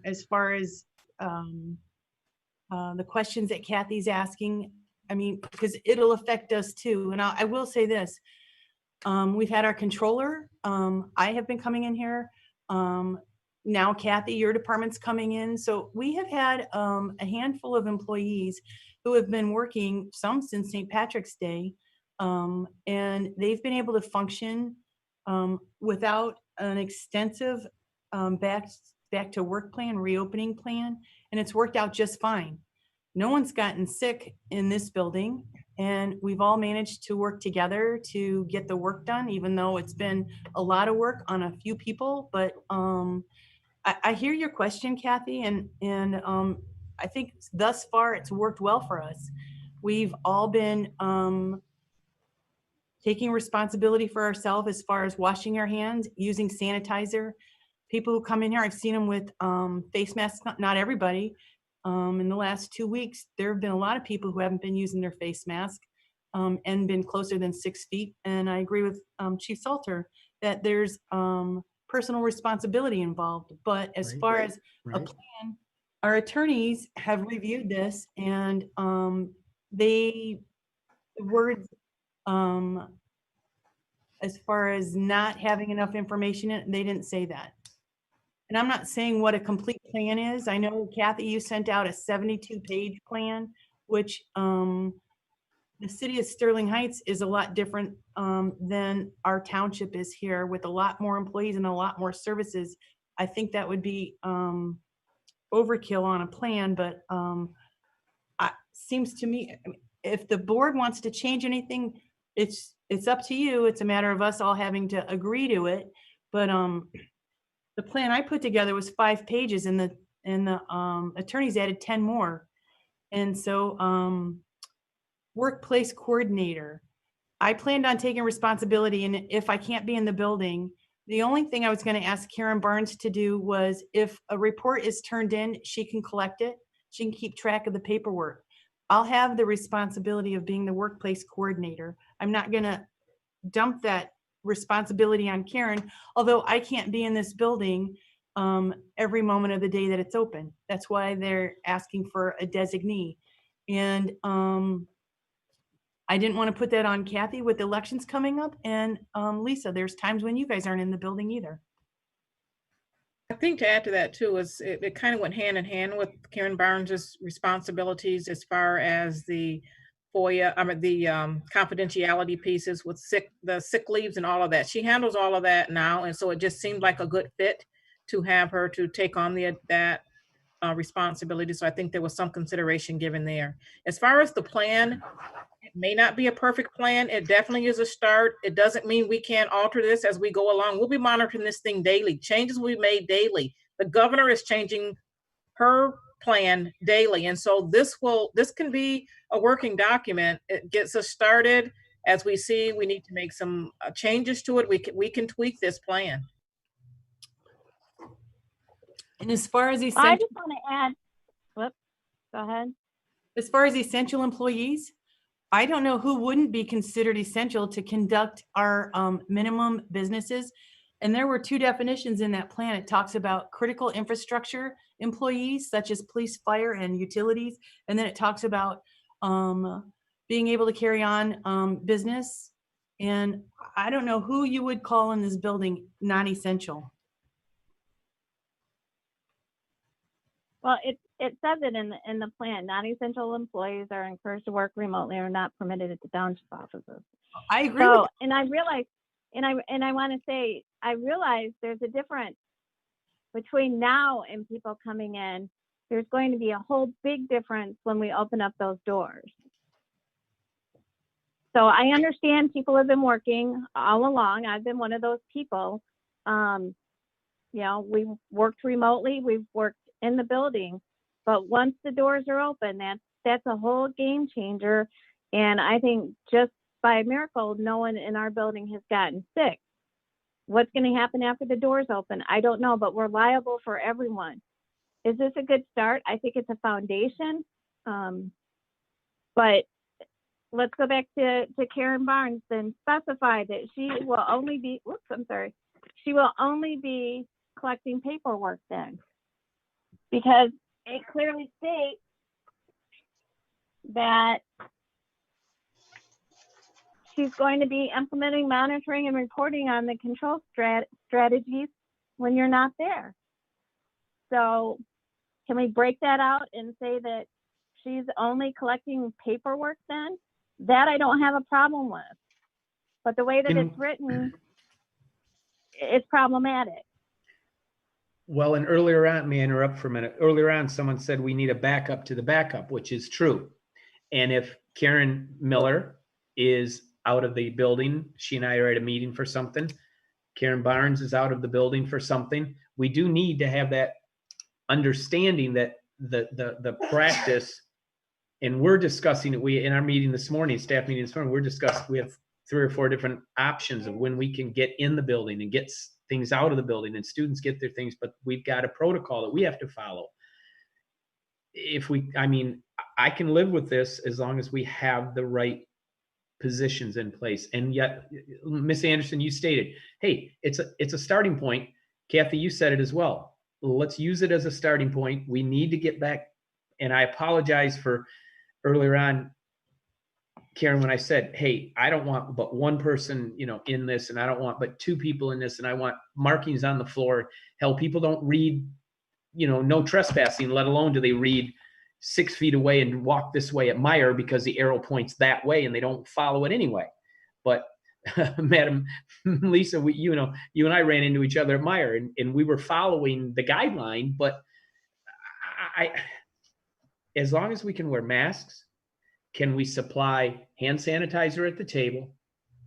as far as the questions that Kathy's asking, I mean, because it'll affect us too. And I will say this, we've had our controller, I have been coming in here. Now, Kathy, your department's coming in. So we have had a handful of employees who have been working, some since St. Patrick's Day, and they've been able to function without an extensive back to work plan, reopening plan, and it's worked out just fine. No one's gotten sick in this building, and we've all managed to work together to get the work done, even though it's been a lot of work on a few people. But I hear your question, Kathy, and I think thus far it's worked well for us. We've all been taking responsibility for ourselves as far as washing our hands, using sanitizer. People who come in here, I've seen them with face masks, not everybody. In the last 2 weeks, there have been a lot of people who haven't been using their face mask and been closer than 6 feet. And I agree with Chief Salter that there's personal responsibility involved. But as far as a plan, our attorneys have reviewed this, and the words as far as not having enough information, they didn't say that. And I'm not saying what a complete plan is. I know, Kathy, you sent out a 72-page plan, which the city of Sterling Heights is a lot different than our township is here, with a lot more employees and a lot more services. I think that would be overkill on a plan, but seems to me, if the board wants to change anything, it's up to you. It's a matter of us all having to agree to it. But the plan I put together was 5 pages, and the attorneys added 10 more. And so workplace coordinator, I planned on taking responsibility, and if I can't be in the building, the only thing I was going to ask Karen Barnes to do was, if a report is turned in, she can collect it. She can keep track of the paperwork. I'll have the responsibility of being the workplace coordinator. I'm not going to dump that responsibility on Karen, although I can't be in this building every moment of the day that it's open. That's why they're asking for a designee. And I didn't want to put that on Kathy with elections coming up. And Lisa, there's times when you guys aren't in the building either. I think to add to that too is it kind of went hand in hand with Karen Barnes's responsibilities as far as the FOIA, the confidentiality pieces with the sick leaves and all of that. She handles all of that now, and so it just seemed like a good fit to have her to take on that responsibility. So I think there was some consideration given there. As far as the plan, it may not be a perfect plan. It definitely is a start. It doesn't mean we can't alter this as we go along. We'll be monitoring this thing daily. Changes will be made daily. The governor is changing her plan daily. And so this can be a working document. It gets us started. As we see, we need to make some changes to it. We can tweak this plan. And as far as I essential, just want to add, whoops, go ahead. as far as essential employees, I don't know who wouldn't be considered essential to conduct our minimum businesses. And there were 2 definitions in that plan. It talks about critical infrastructure employees such as police, fire, and utilities. And then it talks about being able to carry on business. And I don't know who you would call in this building non-essential. Well, it says it in the plan. Non-essential employees are encouraged to work remotely or not permitted at the township offices. I agree with So, and I realize, and I want to say, I realize there's a difference between now and people coming in. There's going to be a whole big difference when we open up those doors. So I understand people have been working all along. I've been one of those people. You know, we've worked remotely, we've worked in the building, but once the doors are open, that's a whole game changer. And I think just by a miracle, no one in our building has gotten sick. What's going to happen after the doors open? I don't know, but we're liable for everyone. Is this a good start? I think it's a foundation. But let's go back to Karen Barnes and specify that she will only be, she will only be collecting paperwork then. Because it clearly states that she's going to be implementing, monitoring, and reporting on the control strategies when you're not there. So can we break that out and say that she's only collecting paperwork then? That I don't have a problem with. But the way that it's written, it's problematic. Well, and earlier on, may I interrupt for a minute? Earlier on, someone said we need a backup to the backup, which is true. And if Karen Miller is out of the building, she and I are at a meeting for something, Karen Barnes is out of the building for something, we do need to have that understanding that the practice, and we're discussing it, in our meeting this morning, staff meeting this morning, we have 3 or 4 different options of when we can get in the building and get things out of the building and students get their things, but we've got a protocol that we have to follow. I can live with this as long as we have the right positions in place. And yet, Ms. Anderson, you stated, hey, it's a starting point. Kathy, you said it as well. Let's use it as a starting point. We need to get back. And I apologize for earlier on, Karen, when I said, hey, I don't want but one person, in this, and I don't want but 2 people in this, and I want markings on the floor. Hell, people don't read, no trespassing, let alone do they read 6 feet away and walk this way at Meyer because the arrow points that way and they don't follow it anyway. But Madam Lisa, you and I ran into each other at Meyer and we were following the guideline, but as long as we can wear masks, can we supply hand sanitizer at the table,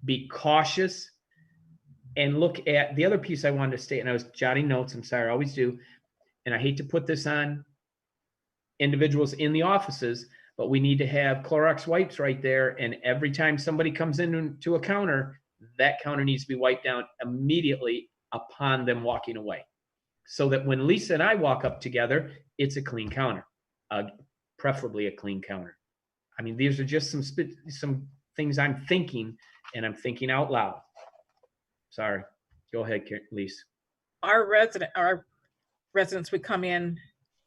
be cautious, and look at the other piece I wanted to state, and I was jotting notes, I'm sorry, I always do, and I hate to put this on individuals in the offices, but we need to have Clorox wipes right there, and every time somebody comes into a counter, that counter needs to be wiped down immediately upon them walking away, so that when Lisa and I walk up together, it's a clean counter, preferably a clean counter. I mean, these are just some things I'm thinking, and I'm thinking out loud. Sorry. Go ahead, Lisa. Our residents would come in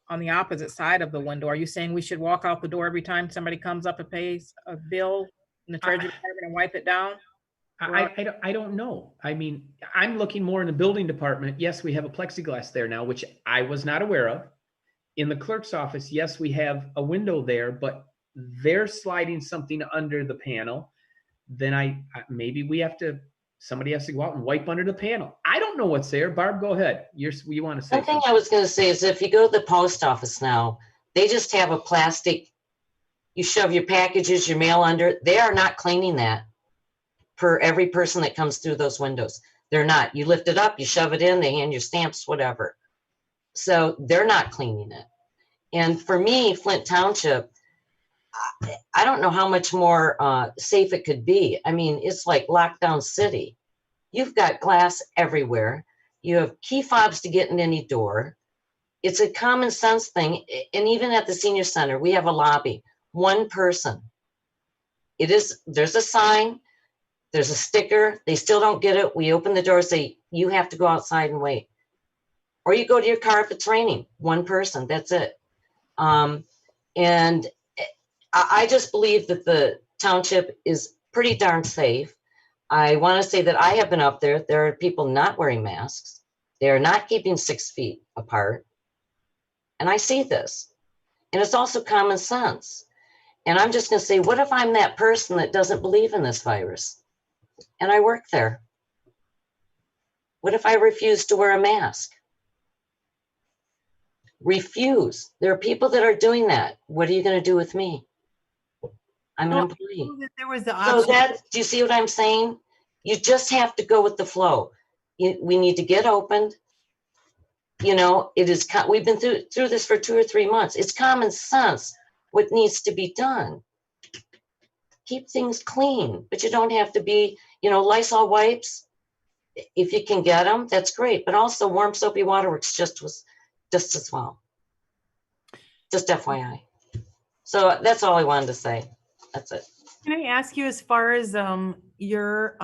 on the opposite side of the window. Are you saying we should walk out the door every time somebody comes up and pays a bill in the Treasury Department and wipe it down? I don't know. I mean, I'm looking more in the building department. Yes, we have a plexiglass there now, which I was not aware of. In the clerk's office, yes, we have a window there, but they're sliding something under the panel. Then maybe somebody has to go out and wipe under the panel. I don't know what's there. Barb, go ahead. You want to say something? One thing I was going to say is if you go to the post office now, they just have a plastic, you shove your packages, your mail under. They are not cleaning that per every person that comes through those windows. They're not. You lift it up, you shove it in, they hand you stamps, whatever. So they're not cleaning it. And for me, Flint Township, I don't know how much more safe it could be. I mean, it's like lockdown city. You've got glass everywhere. You have key fobs to get in any door. It's a common sense thing. And even at the senior center, we have a lobby. One person. There's a sign. There's a sticker. They still don't get it. We open the door, say, you have to go outside and wait. Or you go to your car if it's raining, one person, that's it. And I just believe that the township is pretty darn safe. I want to say that I have been up there. There are people not wearing masks. They are not keeping 6 feet apart. And I see this. And it's also common sense. And I'm just going to say, what if I'm that person that doesn't believe in this virus? And I work there. What if I refuse to wear a mask? Refuse. There are people that are doing that. What are you going to do with me? I'm an Well, employee. there was the So option. do you see what I'm saying? You just have to go with the flow. We need to get opened. You know, we've been through this for 2 or 3 months. It's common sense what needs to be done. Keep things clean, but you don't have to be, Lysol wipes. If you can get them, that's great. But also warm soapy water works just as well. Just FYI. So that's all I wanted to say. That's it. Can I ask you, as far as your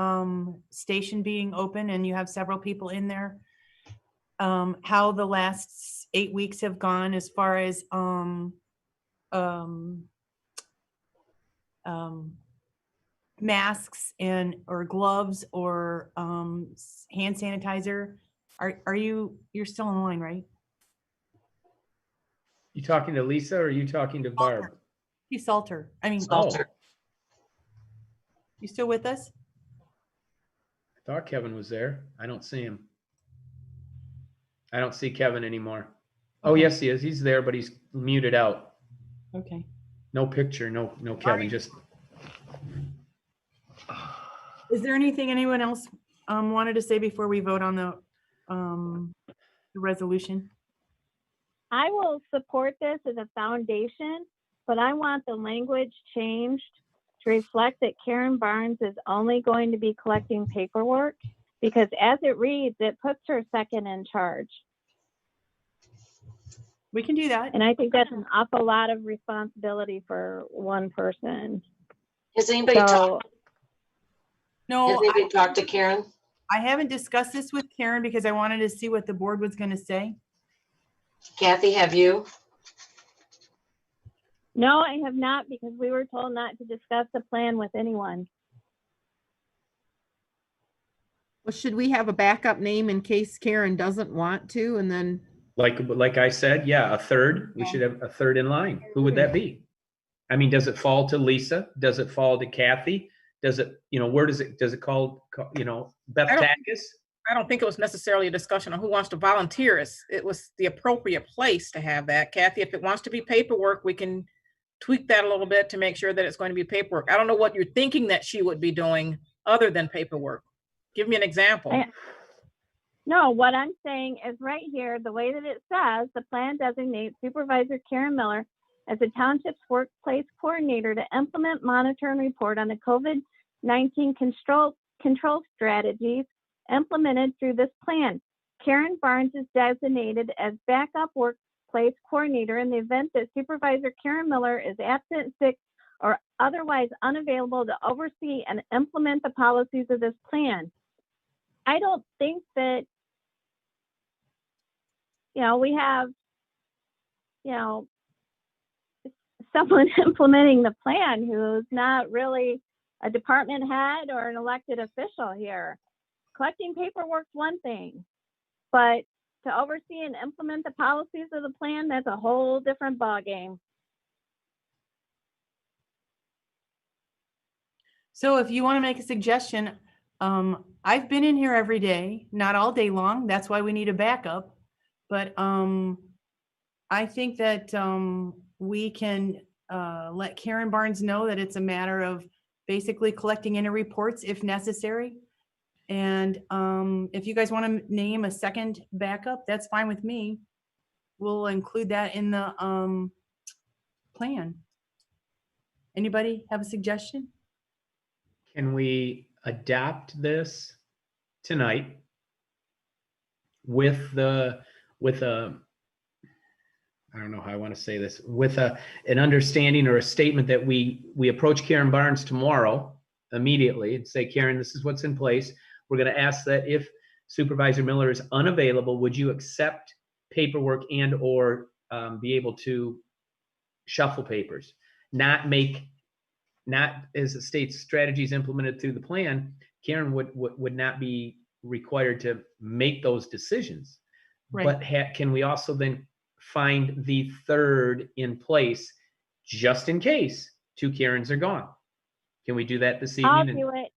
station being open and you have several people in there, how the last 8 weeks have gone as far as masks or gloves or hand sanitizer? You're still on the line, right? You talking to Lisa or are you talking to Barb? He's Salter. I mean, Salter. You still with us? I thought Kevin was there. I don't see him. I don't see Kevin anymore. Oh, Okay. yes, he is. He's there, but he's muted out. Okay. No picture, no Kevin, right. just. Is there anything anyone else wanted to say before we vote on the resolution? I will support this as a foundation, but I want the language changed to reflect that Karen Barnes is only going to be collecting paperwork, because as it reads, it puts her second in charge. We can do that. And I think that's an awful lot of responsibility for one person. Has anybody talked No, to Karen? I haven't discussed this with Karen because I wanted to see what the board was going to say. Kathy, have you? No, I have not, because we were told not to discuss the plan with anyone. Well, should we have a backup name in case Karen doesn't want to, and then? Like I said, yeah, a third. We should have a third in line. Who would that be? I mean, does it fall to Lisa? Does it fall to Kathy? Does it, where does it call, Beth Tackus? I don't think it was necessarily a discussion on who wants to volunteer. It was the appropriate place to have that. Kathy, if it wants to be paperwork, we can tweak that a little bit to make sure that it's going to be paperwork. I don't know what you're thinking that she would be doing other than paperwork. Give me an example. No, what I'm saying is right here, the way that it says, the plan designates Supervisor Karen Miller as the township's workplace coordinator to implement, monitor, and report on the COVID-19 control strategies implemented through this plan. Karen Barnes is designated as backup workplace coordinator in the event that Supervisor Karen Miller is absent, sick, or otherwise unavailable to oversee and implement the policies of this plan. I don't think that, we have, someone implementing the plan who's not really a department head or an elected official here. Collecting paperwork's one thing, but to oversee and implement the policies of the plan, that's a whole different ballgame. So if you want to make a suggestion, I've been in here every day, not all day long. That's why we need a backup. But I think that we can let Karen Barnes know that it's a matter of basically collecting any reports if necessary. And if you guys want to name a second backup, that's fine with me. We'll include that in the plan. Anybody have a suggestion? Can we adapt this tonight with a, I don't know how I want to say this, with an understanding or a statement that we approach Karen Barnes tomorrow immediately and say, Karen, this is what's in place. We're going to ask that if Supervisor Miller is unavailable, would you accept paperwork and or be able to shuffle papers? Not as the state's strategies implemented through the plan, Karen would not be required to make those decisions. Right. But can we also then find the third in place just in case two Karens are gone? Can we do that this evening? I'll do it.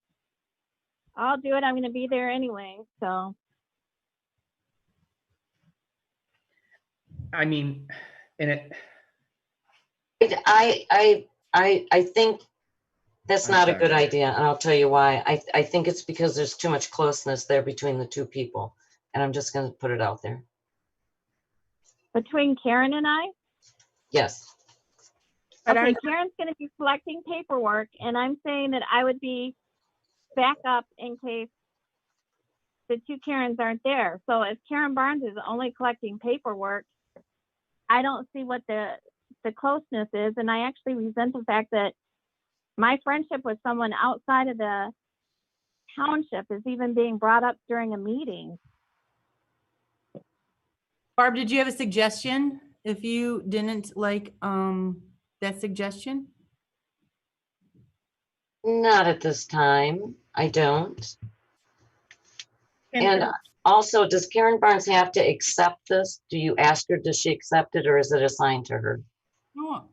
I'll do it. I'm going to be there anyway. So I mean, and it. I think that's I'm not a sorry. good idea, and I'll tell you why. I think it's because there's too much closeness there between the two people, and I'm just gonna put it out there. between Karen and I, Yes. But okay, aren't- Karen's going to be collecting paperwork, and I'm saying that I would be back up in case the two Karens aren't there. So if Karen Barnes is only collecting paperwork, I don't see what the closeness is, and I actually resent the fact that my friendship with someone outside of the township is even being brought up during a meeting. Barb, did you have a suggestion? If you didn't like that suggestion? Not at this time. I don't. And- And also, does Karen Barnes have to accept this? Do you ask her, does she accept it, or is it assigned to her? No,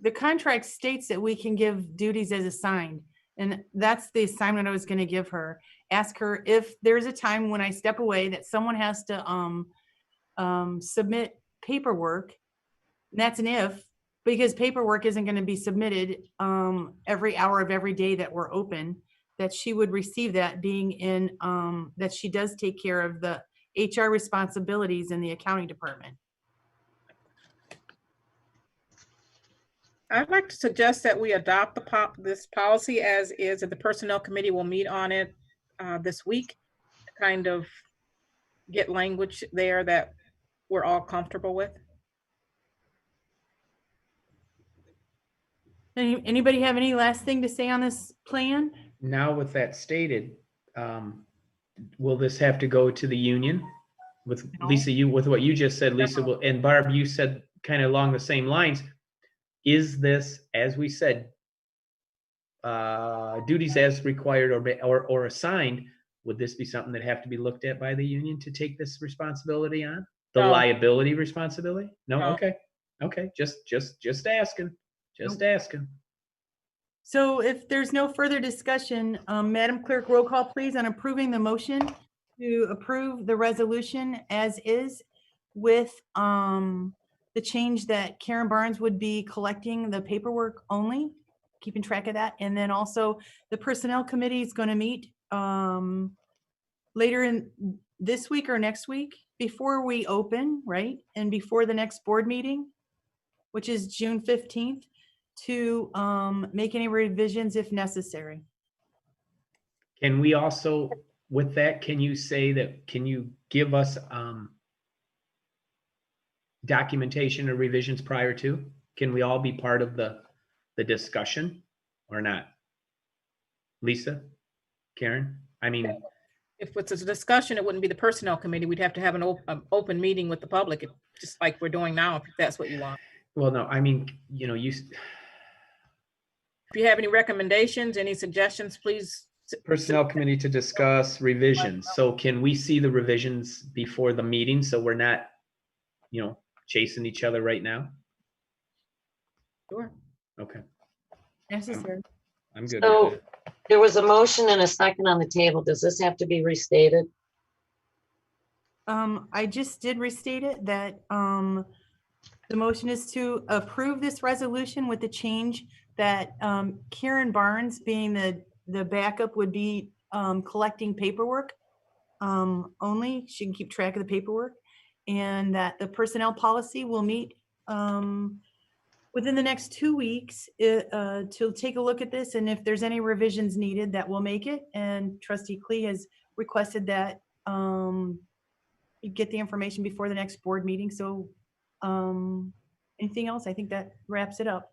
the contract states that we can give duties as assigned, and that's the assignment I was going to give her. Ask her if there's a time when I step away that someone has to submit paperwork. And that's an if, because paperwork isn't going to be submitted every hour of every day that we're open. That she would receive that, being in that she does take care of the HR responsibilities in the accounting department. I'd like to suggest that we adopt this policy as is, and the Personnel Committee will meet on it this week, to kind of get language there that we're all comfortable with. Anybody have any last thing to say on this plan? Now with that stated, will this have to go to the union? With No. Lisa, with what you just said, Lisa, and Barb, you said kind of along the same lines. Is this, as we said, duties as required or assigned? Would this be something that have to be looked at by the union to take this responsibility on? The No. liability responsibility? No, No. okay, just asking, asking. So if there's no further discussion, Madam Clerk, roll call please on approving the motion to approve the resolution as is with the change that Karen Barnes would be collecting the paperwork only, keeping track of that. And then also the Personnel Committee is going to meet later in this week or next week before we open, right? And before the next board meeting, which is June 15th. To make any revisions if necessary. Can we also, with that, can you give us documentation or revisions prior to? Can we all be part of the discussion or not? Lisa, Karen, I mean. If it's a discussion, it wouldn't be the Personnel Committee. We'd have to have an open meeting with the public, just like we're doing now, if that's what you want. Well, no, I mean, If you have any recommendations, any suggestions, please. Personnel Committee to discuss revisions. So can we see the revisions before the meeting so we're not, chasing each other right now? Sure. Okay, Necessary. I'm good So with that. there was a motion and a second on the table. Does this have to be restated? I just did restate it that the motion is to approve this resolution with the change that Karen Barnes, being the backup, would be collecting paperwork only. She can keep track of the paperwork, and that the personnel policy will meet within the next 2 weeks to take a look at this, and if there's any revisions needed, that we'll make it. And Trustee Klee has requested that you get the information before the next board meeting. So anything else? I think that wraps it up.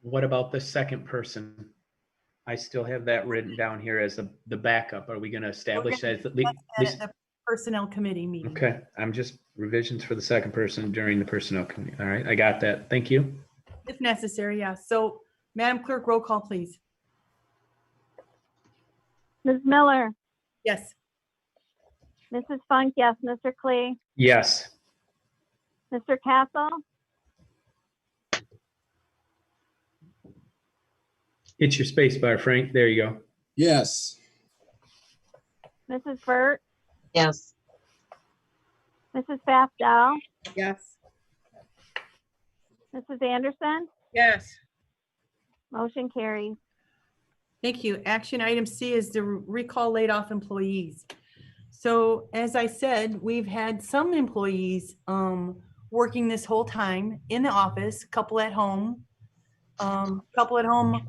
What about the second person I still have that written down here as the backup. Are we going to establish that? At least, At the Personnel Committee meeting. okay, I'm just revisions for the second person during the personnel committee. All right, I got that. Thank you. If necessary, yes. So Madam Clerk, roll call, please. Ms. Miller, Yes. Mrs. Funk, yes. Mr. Klee, Yes. Mr. Castle, Hit your space bar, Frank. There you go. Yes. Mrs. Burt, Yes. Mrs. Fafdal, Yes. Mrs. Anderson, Yes. motion carries. Thank you. Action item C is to recall laid off employees. So as I said, we've had some employees working this whole time in the office, couple at home. Couple at home.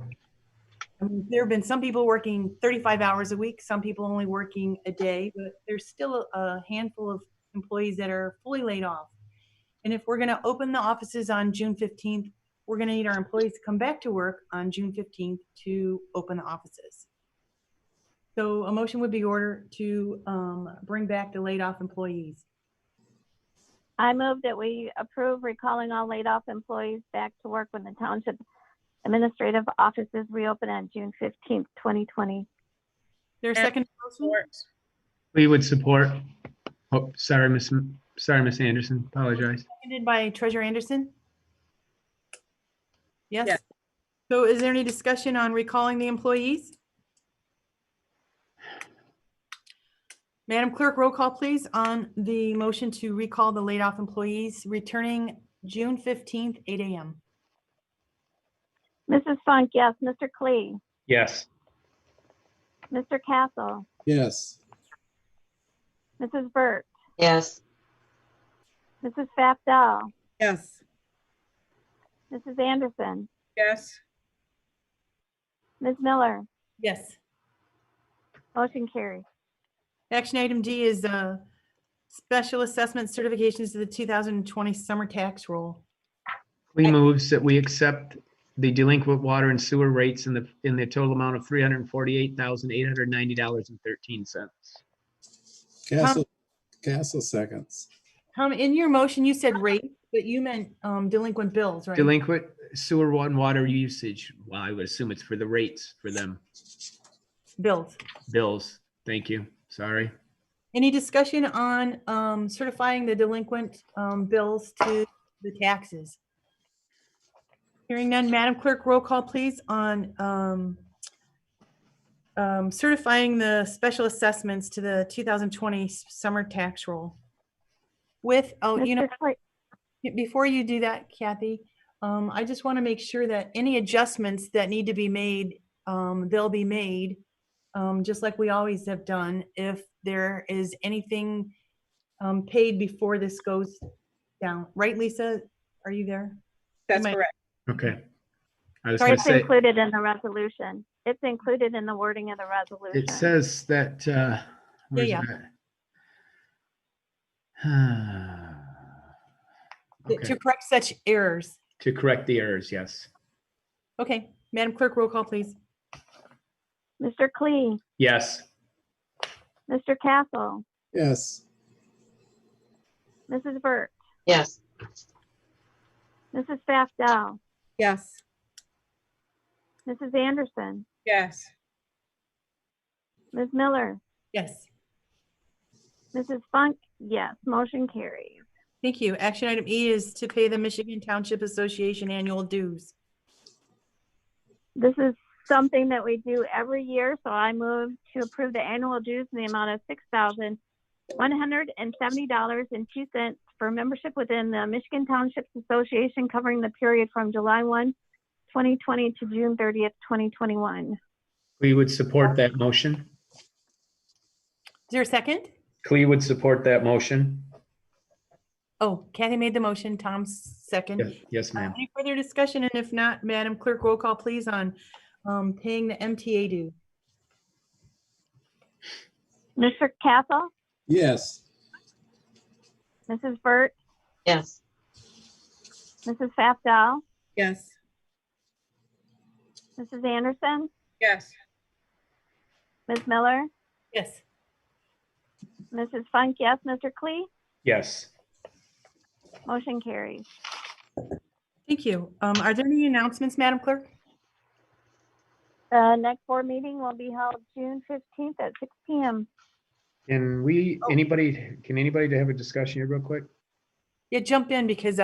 I mean, there have been some people working 35 hours a week, some people only working a day, but there's still a handful of employees that are fully laid off. And if we're going to open the offices on June 15th, we're going to need our employees to come back to work on June 15th to open the offices. So a motion would be ordered to bring back the laid off employees. I move that we approve recalling all laid off employees back to work when the township administrative offices reopen on June 15th, 2020. There's a second motion? We would support. Oh, sorry, Miss Anderson. Apologize. Seconded by Treasurer Anderson? Yes? Yes. So is there any discussion on recalling the employees? Madam Clerk, roll call please on the motion to recall the laid off employees returning June 15th, 8 a.m. Mrs. Funk, yes. Mr. Klee, Yes. Mr. Castle, Yes. Mrs. Burt, Yes. Mrs. Fafdal, Yes. Mrs. Anderson, Yes. Ms. Miller, Yes. motion carries. Action item D is special assessment certifications to the 2020 summer tax roll. We moves that we accept the delinquent water and sewer rates in the total amount of $348,890.13. Castle seconds. In your motion, you said rate, but you meant delinquent bills, right? Delinquent sewer and water usage. Well, I would assume it's for the rates for them. Bills. Bills. Thank you. Sorry. Any discussion on certifying the delinquent bills to the taxes? Hearing none, Madam Clerk, roll call please on certifying the special assessments to the 2020 summer tax roll. With, Mr. Klee, before you do that, Kathy, I just want to make sure that any adjustments that need to be made, they'll be made, just like we always have done. If there is anything paid before this goes down. Right, Lisa? Are you there? That's might- correct. Okay. I was Sorry, going it's to say, included in the resolution. It's included in the wording of the resolution. it says that, where's Yeah. that? Okay. To correct such errors. To correct the errors, yes. Okay, Madam Clerk, roll call please. Mr. Klee, Yes. Mr. Castle, Yes. Mrs. Burt, Yes. Mrs. Fafdal, Yes. Mrs. Anderson, Yes. Ms. Miller, Yes. Mrs. Funk, yes, motion carries. Thank you. Action item E is to pay the Michigan Township Association annual dues. This is something that we do every year, so I move to approve the annual dues in the amount of $6,170.02 for membership within the Michigan Townships Association covering the period from July 1, 2020 to June 30th, 2021. We would support that motion. Is there a second? Clee would support that motion. Oh, Kathy made the motion, Tom's second. Yes, yes, ma'am. Any further discussion? And if not, Madam Clerk, roll call please on paying the MTA due. Mr. Castle, Yes. Mrs. Burt, Yes. Mrs. Fafdal, Yes. Mrs. Anderson, Yes. Ms. Miller, Yes. Mrs. Funk, yes, Mr. Klee, Yes. motion carries. Thank you. Are there any announcements, Madam Clerk? Next board meeting will be held June 15th at 6 p.m. Can we, can anybody have a discussion here real quick? Yeah, jump in because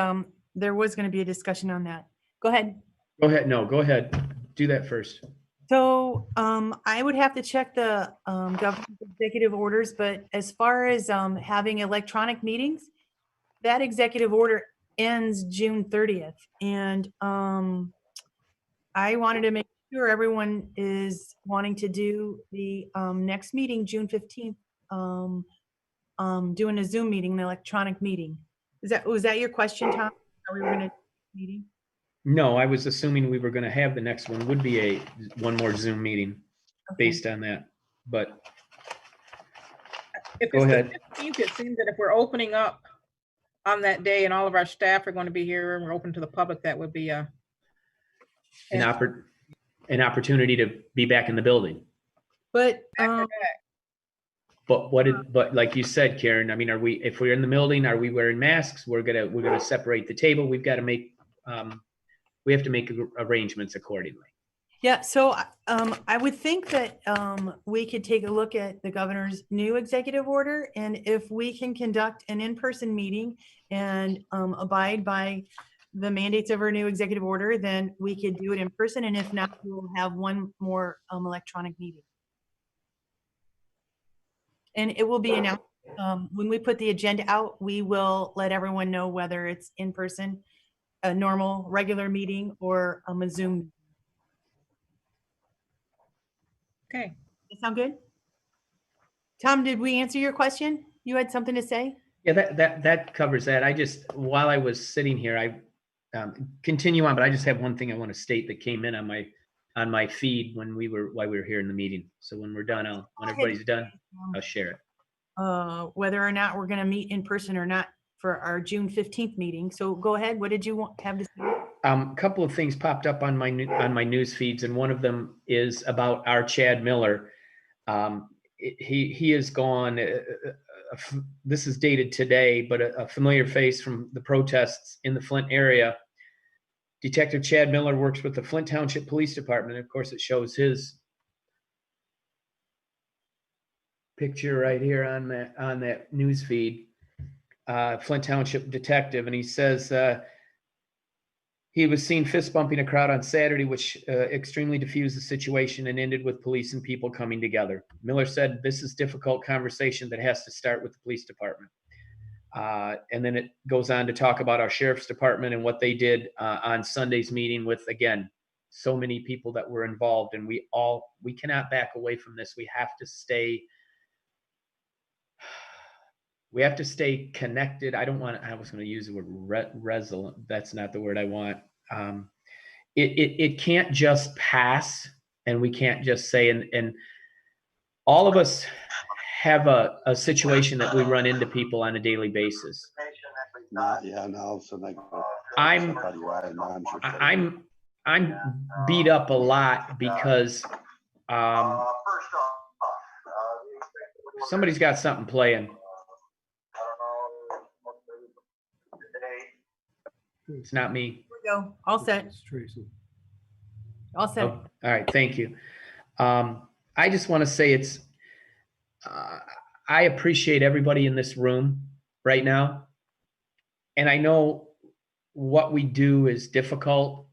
there was going to be a discussion on that. Go ahead. Go ahead. No, go ahead. Do that first. So I would have to check the governor's executive orders, but as far as having electronic meetings, that executive order ends June 30th. And I wanted to make sure everyone is wanting to do the next meeting, June 15th, doing a Zoom meeting, an electronic meeting. Was that your question, Tom? How we were going to meeting? No, I was assuming we were going to have the next one would be one more Zoom meeting based on that, but If go it's the ahead. 15th, it seems that if we're opening up on that day and all of our staff are going to be here and we're open to the public, that would be an opportunity to be back in the building. But But like you said, Karen, I mean, if we're in the building, are we wearing masks? We're gonna separate the table. We've got to make we have to make arrangements accordingly. yeah, so I would think that we could take a look at the governor's new executive order, and if we can conduct an in-person meeting and abide by the mandates of our new executive order, then we could do it in person, and if not, we'll have one more electronic meeting. And it will be announced when we put the agenda out. We will let everyone know whether it's in person, a normal regular meeting, or a Zoom. okay. That sound good? Tom, did we answer your question? You had something to say? Yeah, that covers that. I just, while I was sitting here, I continue on, but I just have one thing I want to state that came in on my feed while we were here in the meeting. So when we're done, when everybody's done, I'll share it. Whether or not we're going to meet in person or not for our June 15th meeting. So go ahead. What did you have to say? A couple of things popped up on my news feeds, and one of them is about our Chad Miller. He is gone. This is dated today, but a familiar face from the protests in the Flint area. Detective Chad Miller works with the Flint Township Police Department. Of course, it shows his picture right here on that news feed. Flint Township detective, and he says he was seen fist bumping a crowd on Saturday, which extremely diffused the situation and ended with police and people coming together. Miller said, "This is difficult conversation that has to start with the police department." And then it goes on to talk about our sheriff's department and what they did on Sunday's meeting with, again, so many people that were involved, and we cannot back away from this. We have to stay connected. I was going to use the word resilient. That's not the word I want. It can't just pass, and we can't just say, and all of us have a situation that we run into people on a daily basis. I'm beat up a lot because somebody's got something playing. It's not me. Here we go. All set. Tracy. All set. Oh, all right. Thank you. I just want to say I appreciate everybody in this room right now. And I know what we do is difficult.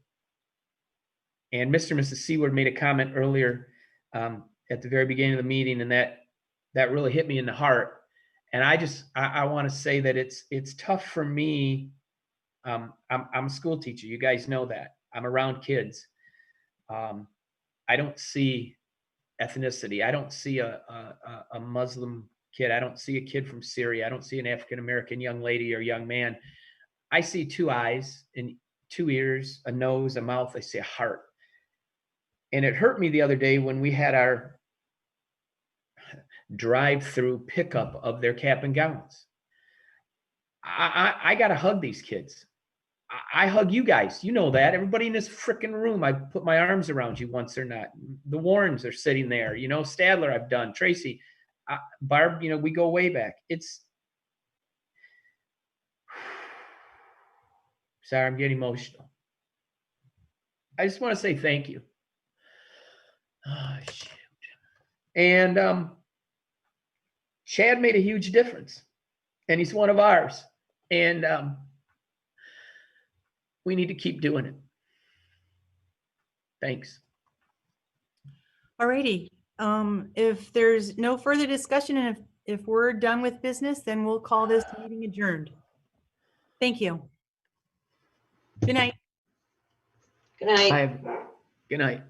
And Mr. and Mrs. Seward made a comment earlier at the very beginning of the meeting, and that really hit me in the heart. And I want to say that it's tough for me. I'm a school teacher. You guys know that. I'm around kids. I don't see ethnicity. I don't see a Muslim kid. I don't see a kid from Syria. I don't see an African-American young lady or young man. I see two eyes and 2 ears, a nose, a mouth. I see a heart. And it hurt me the other day when we had our drive-through pickup of their cap and gowns. I got to hug these kids. I hug you guys. You know that. Everybody in this freaking room, I put my arms around you once or not. The Warrens are sitting there. You know, Stadler, I've done. Tracy, Barb, you know, we go way back. It's. Sorry, I'm getting emotional. I just want to say thank you. Oh, shoot. And Chad made a huge difference. And he's one of ours. And we need to keep doing it. Thanks. All righty. If there's no further discussion and if we're done with business, then we'll call this meeting adjourned. Thank you. Good night. Good night. Good night.